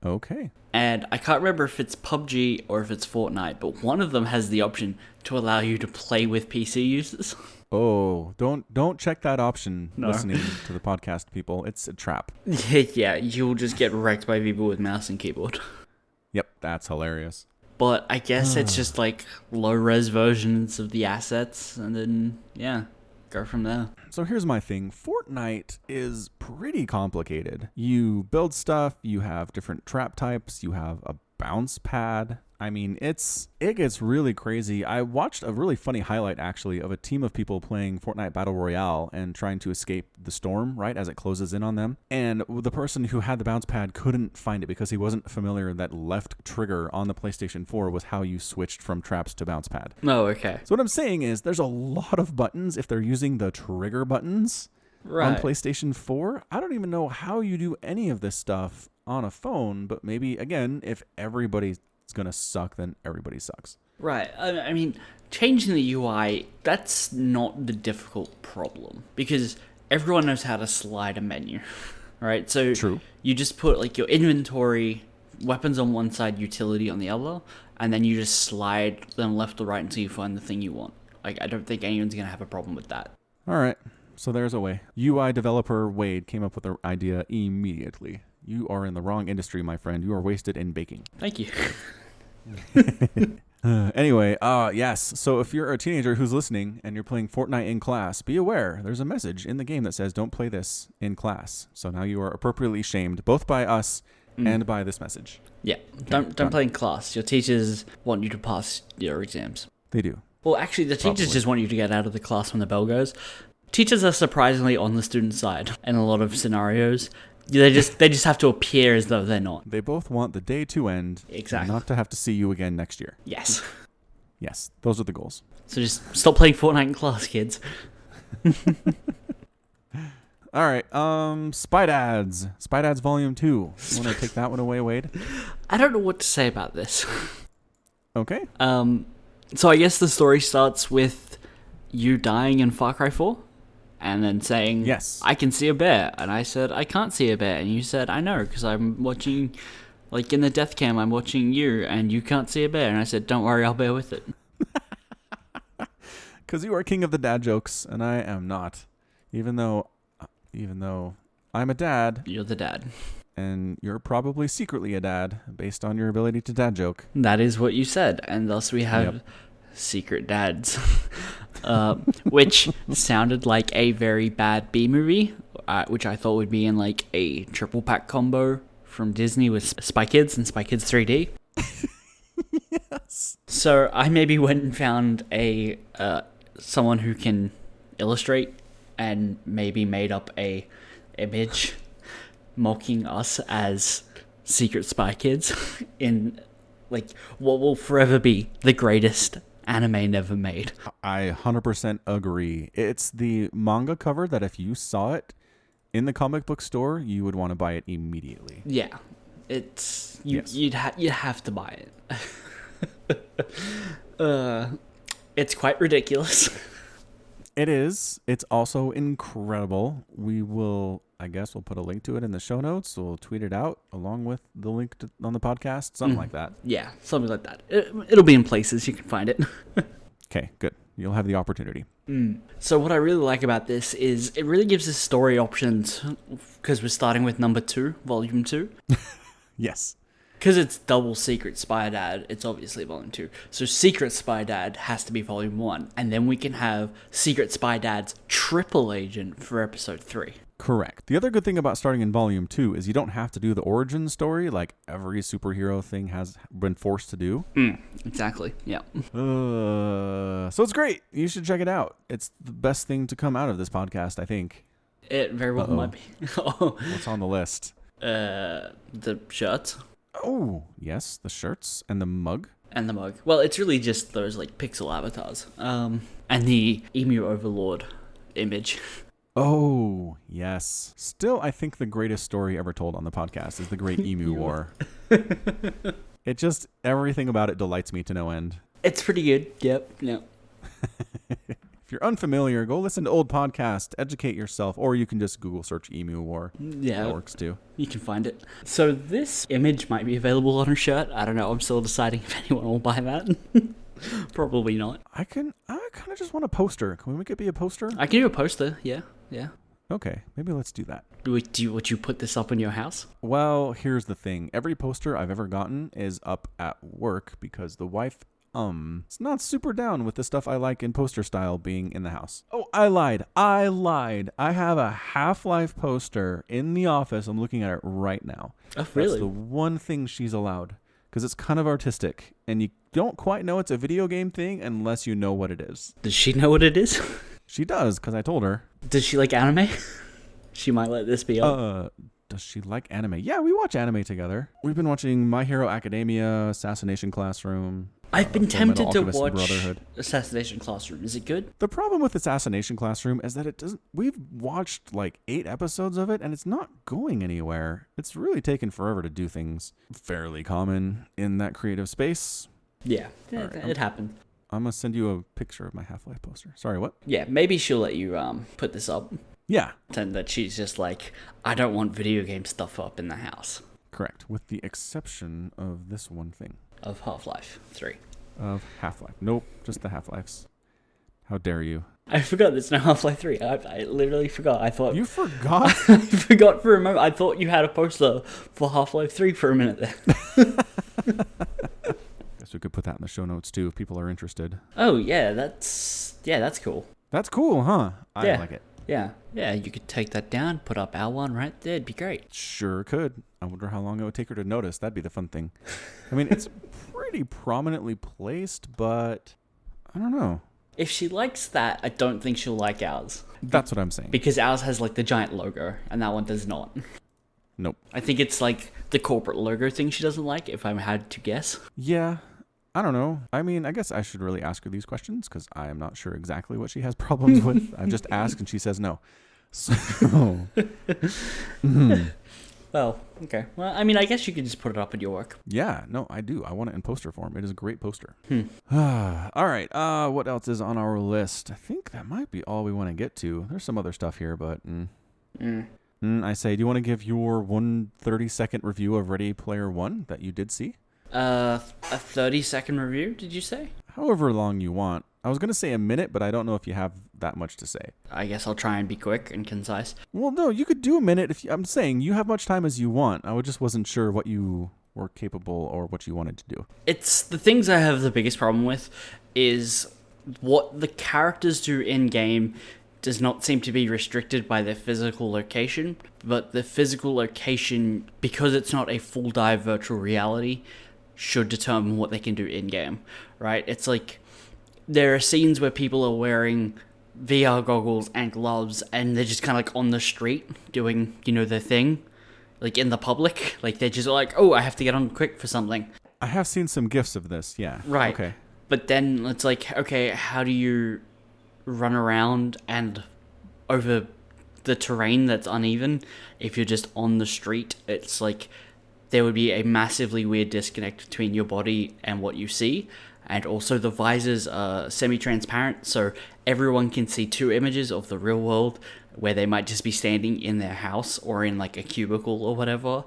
Speaker 1: Okay.
Speaker 2: And I can't remember if it's PUBG or if it's Fortnite, but one of them has the option to allow you to play with PC users.
Speaker 1: Oh, don't check that option listening to the podcast, people. It's a trap.
Speaker 2: Yeah, you'll just get wrecked by people with mouse and keyboard.
Speaker 1: Yep, that's hilarious.
Speaker 2: But I guess it's just like low-res versions of the assets, and then, yeah, go from there.
Speaker 1: So here's my thing. Fortnite is pretty complicated. You build stuff, you have different trap types, you have a bounce pad. I mean, it gets really crazy. I watched a really funny highlight, actually, of a team of people playing Fortnite Battle Royale and trying to escape the storm, right, as it closes in on them. And the person who had the bounce pad couldn't find it because he wasn't familiar that left trigger on the PlayStation 4 was how you switched from traps to bounce pad.
Speaker 2: Oh, okay.
Speaker 1: So what I'm saying is there's a lot of buttons if they're using the trigger buttons on PlayStation 4. I don't even know how you do any of this stuff on a phone, but maybe, again, if everybody's going to suck, then everybody sucks.
Speaker 2: Right. I mean, changing the UI, that's not the difficult problem because everyone knows how to slide a menu, right? So
Speaker 1: True.
Speaker 2: You just put like your inventory, weapons on one side, utility on the other, and then you just slide them left or right until you find the thing you want. Like, I don't think anyone's going to have a problem with that.
Speaker 1: All right. So there's a way. UI developer Wade came up with the idea immediately. You are in the wrong industry, my friend. You are wasted in baking.
Speaker 2: Thank you.
Speaker 1: Anyway, yes. So if you're a teenager who's listening and you're playing Fortnite in class, be aware there's a message in the game that says don't play this in class. So now you are appropriately shamed both by us and by this message.
Speaker 2: Yeah. Okay, don't play in class. Your teachers want you to pass your exams.
Speaker 1: They do.
Speaker 2: Well, actually, the teachers just want you to get out of the class when the bell goes. Teachers are surprisingly on the student side in a lot of scenarios. They just have to appear as though they're not.
Speaker 1: They both want the day to end.
Speaker 2: Exactly.
Speaker 1: Not to have to see you again next year.
Speaker 2: Yes.
Speaker 1: Yes, those are the goals.
Speaker 2: So just stop playing Fortnite in class, kids.
Speaker 1: All right, Spite Ads. Spite Ads Volume 2. You want to take that one away, Wade?
Speaker 2: I don't know what to say about this.
Speaker 1: Okay.
Speaker 2: So I guess the story starts with you dying in Far Cry 4. And then saying,
Speaker 1: yes,
Speaker 2: I can see a bear. And I said, I can't see a bear. And you said, I know, because I'm watching Like in the death cam, I'm watching you, and you can't see a bear. And I said, don't worry, I'll bear with it.
Speaker 1: Because you are king of the dad jokes, and I am not. Even though I'm a dad.
Speaker 2: You're the dad.
Speaker 1: And you're probably secretly a dad, based on your ability to dad joke.
Speaker 2: That is what you said. And thus we have secret dads. Which sounded like a very bad B-movie, which I thought would be in like a triple pack combo from Disney with Spy Kids and Spy Kids 3D.
Speaker 1: Yes.
Speaker 2: So I maybe went and found a someone who can illustrate and maybe made up a image mocking us as secret Spy Kids in like what will forever be the greatest anime never made.
Speaker 1: I 100% agree. It's the manga cover that if you saw it in the comic book store, you would want to buy it immediately.
Speaker 2: Yeah, it's you'd have to buy it. It's quite ridiculous.
Speaker 1: It is. It's also incredible. We'll put a link to it in the show notes. We'll tweet it out along with the link on the podcast, something like that.
Speaker 2: Yeah, something like that. It'll be in places you can find it.
Speaker 1: Okay, good. You'll have the opportunity.
Speaker 2: So what I really like about this is it really gives us story options because we're starting with number 2, volume 2.
Speaker 1: Yes.
Speaker 2: Because it's double Secret Spy Dad, it's obviously volume 2. So Secret Spy Dad has to be volume 1. And then we can have Secret Spy Dad's triple agent for episode 3.
Speaker 1: Correct. The other good thing about starting in volume 2 is you don't have to do the origin story like every superhero thing has been forced to do.
Speaker 2: Exactly, yeah.
Speaker 1: So it's great. You should check it out. It's the best thing to come out of this podcast, I think.
Speaker 2: It very well might be.
Speaker 1: What's on the list?
Speaker 2: The shirts.
Speaker 1: Oh, yes, the shirts and the mug.
Speaker 2: And the mug. Well, it's really just those like pixel avatars. And the Emu Overlord image.
Speaker 1: Oh, yes. Still, I think the greatest story ever told on the podcast is the Great Emu War. Everything about it delights me to no end.
Speaker 2: It's pretty good. Yep.
Speaker 1: If you're unfamiliar, go listen to old podcasts, educate yourself, or you can just Google search Emu War.
Speaker 2: Yeah.
Speaker 1: That works too.
Speaker 2: You can find it. So this image might be available on a shirt. I don't know. I'm still deciding if anyone will buy that. Probably not.
Speaker 1: I kind of just want a poster. Can we make it be a poster?
Speaker 2: I can do a poster. Yeah.
Speaker 1: Okay, maybe let's do that.
Speaker 2: Would you put this up in your house?
Speaker 1: Well, here's the thing. Every poster I've ever gotten is up at work because the wife it's not super down with the stuff I like in poster style being in the house. Oh, I lied. I have a Half-Life poster in the office. I'm looking at it right now.
Speaker 2: Oh, really?
Speaker 1: That's the one thing she's allowed because it's kind of artistic and you don't quite know it's a video game thing unless you know what it is.
Speaker 2: Does she know what it is?
Speaker 1: She does because I told her.
Speaker 2: Does she like anime? She might let this be up.
Speaker 1: Does she like anime? Yeah, we watch anime together. We've been watching My Hero Academia, Assassination Classroom.
Speaker 2: I've been tempted to
Speaker 1: Alchemist
Speaker 2: watch
Speaker 1: Brotherhood.
Speaker 2: Assassination Classroom. Is it good?
Speaker 1: The problem with Assassination Classroom is that it doesn't. We've watched like 8 episodes of it, and it's not going anywhere. It's really taken forever to do things. Fairly common in that creative space.
Speaker 2: Yeah,
Speaker 1: Right,
Speaker 2: it happened.
Speaker 1: I'm gonna send you a picture of my Half-Life poster. Sorry, what?
Speaker 2: Yeah, maybe she'll let you put this up.
Speaker 1: Yeah.
Speaker 2: And that she's just like, I don't want video game stuff up in the house.
Speaker 1: Correct, with the exception of this one thing.
Speaker 2: Of Half-Life 3.
Speaker 1: Of Half-Life. Nope, just the Half-Lives. How dare you?
Speaker 2: I forgot there's no Half-Life 3. I literally forgot. I thought...
Speaker 1: You forgot?
Speaker 2: I forgot for a moment. I thought you had a poster for Half-Life 3 for a minute there.
Speaker 1: Guess we could put that in the show notes too if people are interested.
Speaker 2: Oh, yeah, that's cool.
Speaker 1: That's cool, huh? I like it.
Speaker 2: Yeah, you could take that down, put up our one right there. It'd be great.
Speaker 1: Sure could. I wonder how long it would take her to notice. That'd be the fun thing. I mean, it's pretty prominently placed, but I don't know.
Speaker 2: If she likes that, I don't think she'll like ours.
Speaker 1: That's what I'm saying.
Speaker 2: Because ours has like the giant logo, and that one does not.
Speaker 1: Nope.
Speaker 2: I think it's like the corporate logo thing she doesn't like, if I had to guess.
Speaker 1: Yeah. I don't know. I mean, I guess I should really ask her these questions because I am not sure exactly what she has problems with. I've just asked and she says no. So,
Speaker 2: Well, okay. Well, I mean, I guess you could just put it up at your work.
Speaker 1: Yeah, no, I do. I want it in poster form. It is a great poster. All right. What else is on our list? I think that might be all we want to get to. There's some other stuff here, but I say, do you want to give your 1 30-second review of Ready Player One that you did see?
Speaker 2: A 30-second review, did you say?
Speaker 1: However long you want. I was going to say a minute, but I don't know if you have that much to say.
Speaker 2: I guess I'll try and be quick and concise.
Speaker 1: Well, no, you could do a minute. I'm saying you have much time as you want. Just wasn't sure what you were capable or what you wanted to do.
Speaker 2: It's the things I have the biggest problem with is what the characters do in-game does not seem to be restricted by their physical location, but the physical location, because it's not a full dive virtual reality, should determine what they can do in-game, right? It's like there are scenes where people are wearing VR goggles and gloves and they're just kind of like on the street doing, their thing, like in the public. Like they're just like, oh, I have to get on quick for something.
Speaker 1: I have seen some gifs of this, yeah.
Speaker 2: Right.
Speaker 1: Okay.
Speaker 2: But then it's like, okay, how do you run around and over the terrain that's uneven if you're just on the street? It's like there would be a massively weird disconnect between your body and what you see. And also the visors are semi-transparent, so everyone can see two images of the real world where they might just be standing in their house or in like a cubicle or whatever.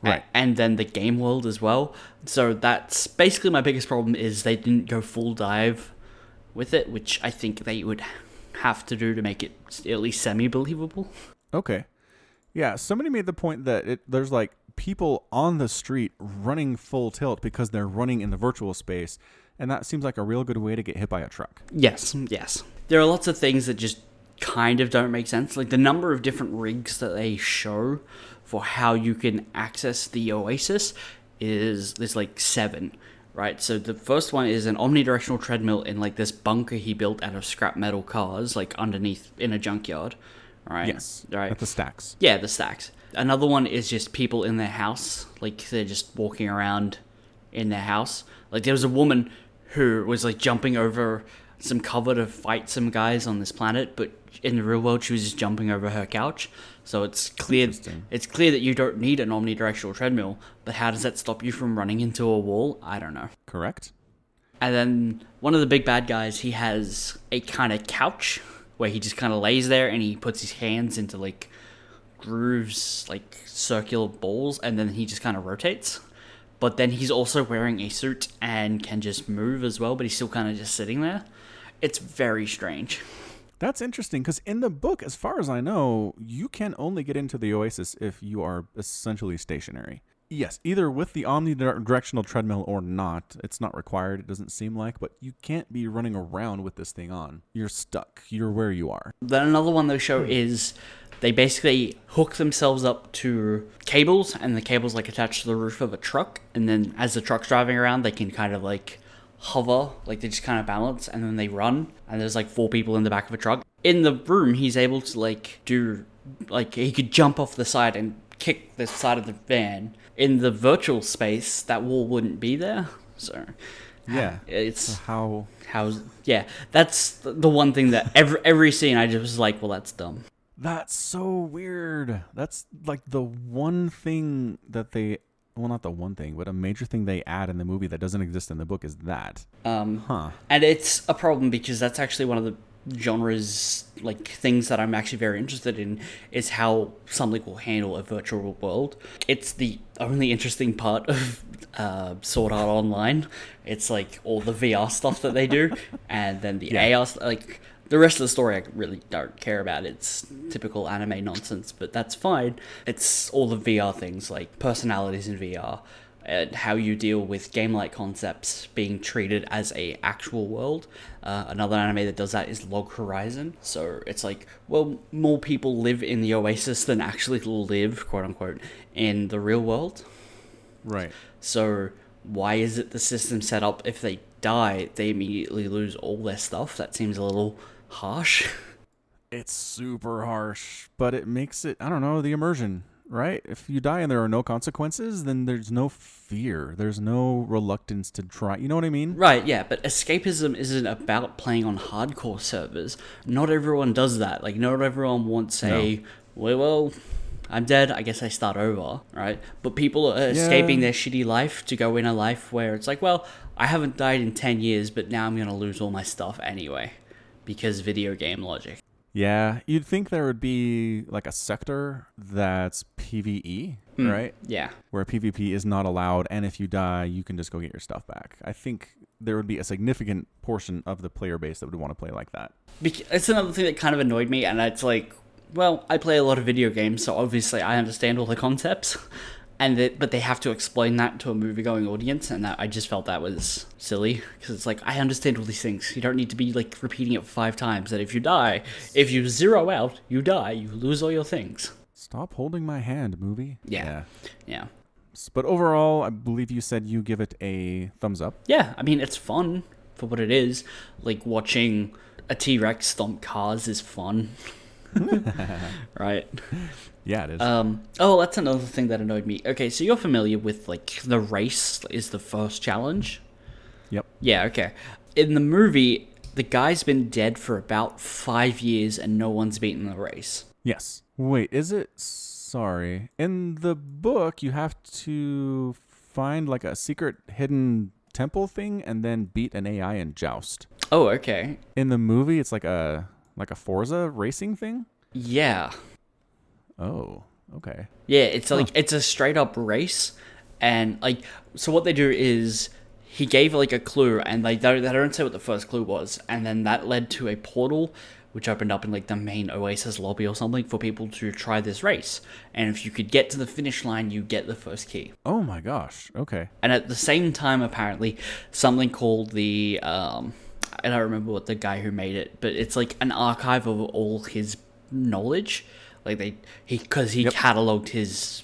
Speaker 1: Right.
Speaker 2: And then the game world as well. So that's basically my biggest problem is they didn't go full dive with it, which I think they would have to do to make it at least semi-believable.
Speaker 1: Okay. Yeah, somebody made the point that there's like people on the street running full tilt because they're running in the virtual space, and that seems like a real good way to get hit by a truck.
Speaker 2: Yes. There are lots of things that just kind of don't make sense. Like the number of different rigs that they show for how you can access the Oasis there's like 7, right? So the first one is an omnidirectional treadmill in like this bunker he built out of scrap metal cars, like underneath in a junkyard, right?
Speaker 1: Yes,
Speaker 2: right.
Speaker 1: At the stacks.
Speaker 2: Yeah, the stacks. Another one is just people in their house, like they're just walking around in their house. Like there was a woman who was like jumping over some cover to fight some guys on this planet, but in the real world she was just jumping over her couch. So it's clear that you don't need an omnidirectional treadmill, but how does that stop you from running into a wall? I don't know.
Speaker 1: Correct.
Speaker 2: And then one of the big bad guys, he has a kind of couch where he just kind of lays there and he puts his hands into like grooves, like circular balls, and then he just kind of rotates. But then he's also wearing a suit and can just move as well, but he's still kind of just sitting there. It's very strange.
Speaker 1: That's interesting, because in the book, as far as I know, you can only get into the Oasis if you are essentially stationary. Yes, either with the omnidirectional treadmill or not. It's not required, it doesn't seem like, but you can't be running around with this thing on. You're stuck. You're where you are.
Speaker 2: Then another one they show is they basically hook themselves up to cables, and the cables like attached to the roof of a truck, and then as the truck's driving around, they can kind of like hover, like they just kind of balance, and then they run, and there's like 4 people in the back of a truck. In the room, he's able to like do, like he could jump off the side and kick the side of the van. In the virtual space, that wall wouldn't be there, so
Speaker 1: yeah,
Speaker 2: it's
Speaker 1: so
Speaker 2: yeah, that's the one thing that every scene I just was like, well, that's dumb.
Speaker 1: That's so weird. That's like the one thing that they, well, not the one thing, but a major thing they add in the movie that doesn't exist in the book is that.
Speaker 2: And it's a problem because that's actually one of the genres, like things that I'm actually very interested in, is how something will handle a virtual world. It's the only interesting part of Sword Art Online. It's like all the VR stuff that they do, and then the AR, like the rest of the story I really don't care about. It's typical anime nonsense, but that's fine. It's all the VR things, like personalities in VR, and how you deal with game-like concepts being treated as a actual world. Another anime that does that is Log Horizon. So it's like, well, more people live in the Oasis than actually live, quote-unquote, in the real world.
Speaker 1: Right.
Speaker 2: So why is it the system set up if they die, they immediately lose all their stuff? That seems a little harsh.
Speaker 1: It's super harsh, but it makes it, I don't know, the immersion, right? If you die and there are no consequences, then there's no fear. There's no reluctance to try. You know what I mean?
Speaker 2: Right, yeah, but escapism isn't about playing on hardcore servers. Not everyone does that. Like, not everyone wants well, I'm dead, I guess I start over, right? But people are escaping their shitty life to go in a life where it's like, well, I haven't died in 10 years, but now I'm going to lose all my stuff anyway. Because video game logic.
Speaker 1: Yeah, you'd think there would be like a sector that's PvE, right?
Speaker 2: Yeah.
Speaker 1: Where PvP is not allowed, and if you die, you can just go get your stuff back. I think there would be a significant portion of the player base that would want to play like that.
Speaker 2: It's another thing that kind of annoyed me, and it's like, well, I play a lot of video games, so obviously I understand all the concepts, but they have to explain that to a movie-going audience, and I just felt that was silly, because it's like, I understand all these things. You don't need to be, like, repeating it 5 times, that if you die, if you zero out, you die, you lose all your things.
Speaker 1: Stop holding my hand, movie.
Speaker 2: Yeah.
Speaker 1: But overall, I believe you said you give it a thumbs up.
Speaker 2: Yeah, I mean, it's fun for what it is. Like, watching a T-Rex stomp cars is fun. Right?
Speaker 1: Yeah, it is.
Speaker 2: Oh, that's another thing that annoyed me. Okay, so you're familiar with, like, the race is the first challenge?
Speaker 1: Yep.
Speaker 2: Yeah, okay. In the movie, the guy's been dead for about 5 years and no one's beaten the race.
Speaker 1: Yes. Wait, is it... Sorry. In the book, you have to find, like, a secret hidden temple thing and then beat an AI in Joust.
Speaker 2: Oh, okay.
Speaker 1: In the movie, it's like a Forza racing thing?
Speaker 2: Yeah.
Speaker 1: Oh, okay.
Speaker 2: Yeah, it's like, it's a straight up race. And, like, so what they do is he gave, like, a clue, and they don't say what the first clue was. And then that led to a portal, which opened up in, like, the main Oasis lobby or something for people to try this race. And if you could get to the finish line, you get the first key.
Speaker 1: Oh my gosh, okay.
Speaker 2: And at the same time, apparently, something called the, I don't remember what the guy who made it, but it's like an archive of all his knowledge. Like because he cataloged his,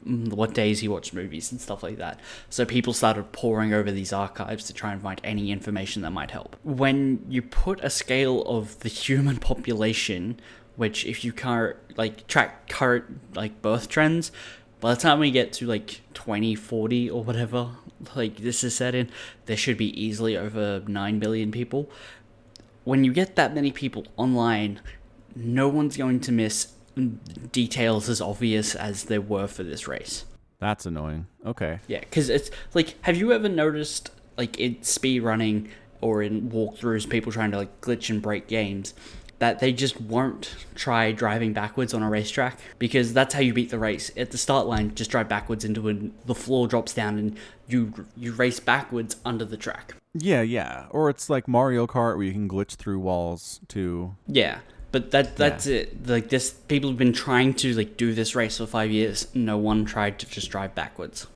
Speaker 2: what days he watched movies and stuff like that. So people started poring over these archives to try and find any information that might help. When you put a scale of the human population, which if you can't, like, track current, like, birth trends, by the time we get to, like, 2040 or whatever, like, this is set in, there should be easily over 9 billion people. When you get that many people online, no one's going to miss details as obvious as there were for this race.
Speaker 1: That's annoying. Okay.
Speaker 2: Yeah, because it's, like, have you ever noticed, like, in speed running or in walkthroughs, people trying to, like, glitch and break games, that they just won't try driving backwards on a racetrack? Because that's how you beat the race. At the start line, just drive backwards into it, the floor drops down, and you race backwards under the track.
Speaker 1: Yeah. Or it's like Mario Kart where you can glitch through walls too.
Speaker 2: Yeah. But that's it. Like, this, people have been trying to, like, do this race for 5 years. No one tried to just drive backwards.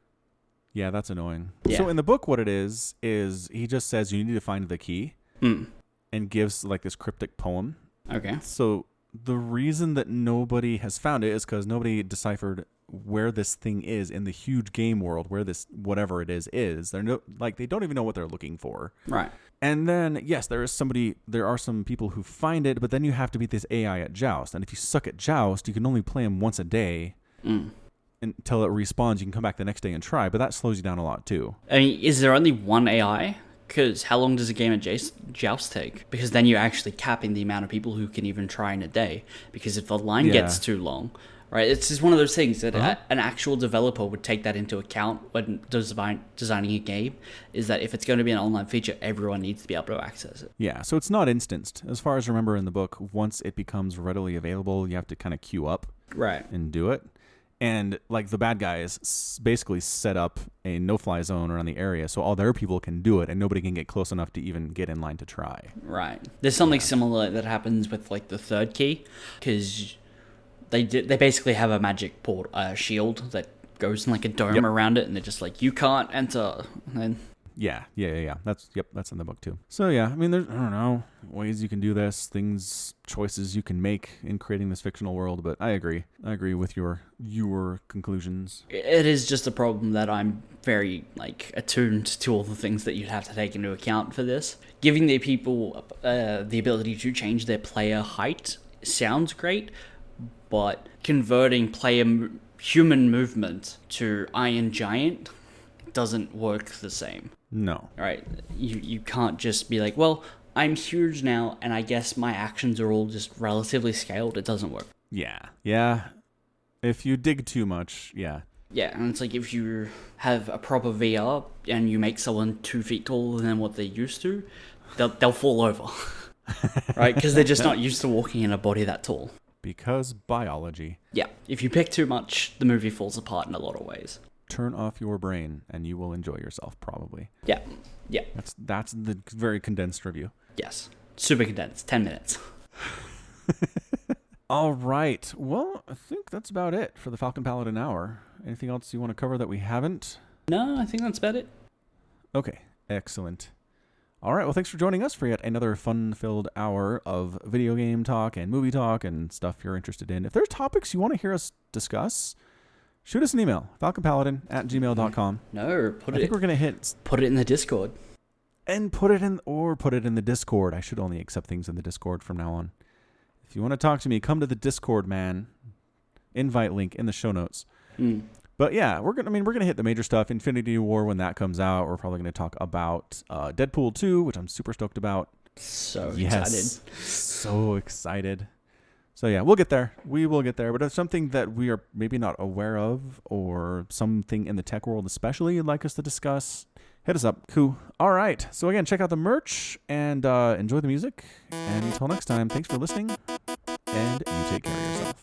Speaker 1: Yeah, that's annoying.
Speaker 2: Yeah.
Speaker 1: So in the book, what it is he just says you need to find the key and gives, like, this cryptic poem.
Speaker 2: Okay.
Speaker 1: So the reason that nobody has found it is because nobody deciphered where this thing is in the huge game world, where this whatever it is. They're they don't even know what they're looking for.
Speaker 2: Right.
Speaker 1: And then, yes, there are some people who find it, but then you have to beat this AI at Joust. And if you suck at Joust, you can only play him once a day until it respawns. You can come back the next day and try, but that slows you down a lot too.
Speaker 2: I mean, is there only one AI? Because how long does a game of Joust take? Because then you're actually capping the amount of people who can even try in a day. Because if the line gets too long, right, it's just one of those things that an actual developer would take that into account when designing a game, is that if it's going to be an online feature, everyone needs to be able to access it.
Speaker 1: Yeah, so it's not instanced. As far as I remember in the book, once it becomes readily available, you have to kind of queue up and do it. And, like, the bad guys basically set up a no-fly zone around the area so all their people can do it and nobody can get close enough to even get in line to try.
Speaker 2: Right. There's something similar that happens with, like, the third key, because they basically have a magic shield that goes in, like, a dome around it, and they're just like, you can't enter. And then
Speaker 1: Yeah. That's in the book too. So yeah, I mean, there's, I don't know, ways you can do this, choices you can make in creating this fictional world, but I agree with your conclusions.
Speaker 2: It is just a problem that I'm very, like, attuned to all the things that you'd have to take into account for this. Giving the people the ability to change their player height sounds great, but converting player human movement to Iron Giant doesn't work the same.
Speaker 1: No.
Speaker 2: Right? You can't just be like, well, I'm huge now, and I guess my actions are all just relatively scaled. It doesn't work.
Speaker 1: Yeah. If you dig too much, yeah.
Speaker 2: Yeah, and it's like if you have a proper VR and you make someone 2 feet taller than what they're used to, they'll fall over. right? Because they're just not used to walking in a body that tall.
Speaker 1: Because biology.
Speaker 2: Yeah, if you pick too much, the movie falls apart in a lot of ways.
Speaker 1: Turn off your brain and you will enjoy yourself, probably.
Speaker 2: Yeah.
Speaker 1: That's the very condensed review.
Speaker 2: Yes. Super condensed. 10 minutes.
Speaker 1: All right. Well, I think that's about it for the Falcon Paladin Hour. Anything else you want to cover that we haven't?
Speaker 2: No, I think that's about it.
Speaker 1: Okay. Excellent. All right. Well, thanks for joining us for yet another fun-filled hour of video game talk and movie talk and stuff you're interested in. If there's topics you want to hear us discuss, shoot us an email, falconpaladin@gmail.com.
Speaker 2: No,
Speaker 1: I think we're going to
Speaker 2: put it in the Discord.
Speaker 1: And put it in the Discord. I should only accept things in the Discord from now on. If you want to talk to me, come to the Discord, man. Invite link in the show notes. But yeah, we're gonna hit the major stuff. Infinity War, when that comes out, we're probably gonna talk about Deadpool 2, which I'm super stoked about.
Speaker 2: Excited.
Speaker 1: So excited. So yeah, we'll get there. We will get there. But it's something that we are maybe not aware of, or something in the tech world especially you'd like us to discuss, hit us up. Cool. All right. So again, check out the merch and enjoy the music. And until next time, thanks for listening, and you take care of yourself.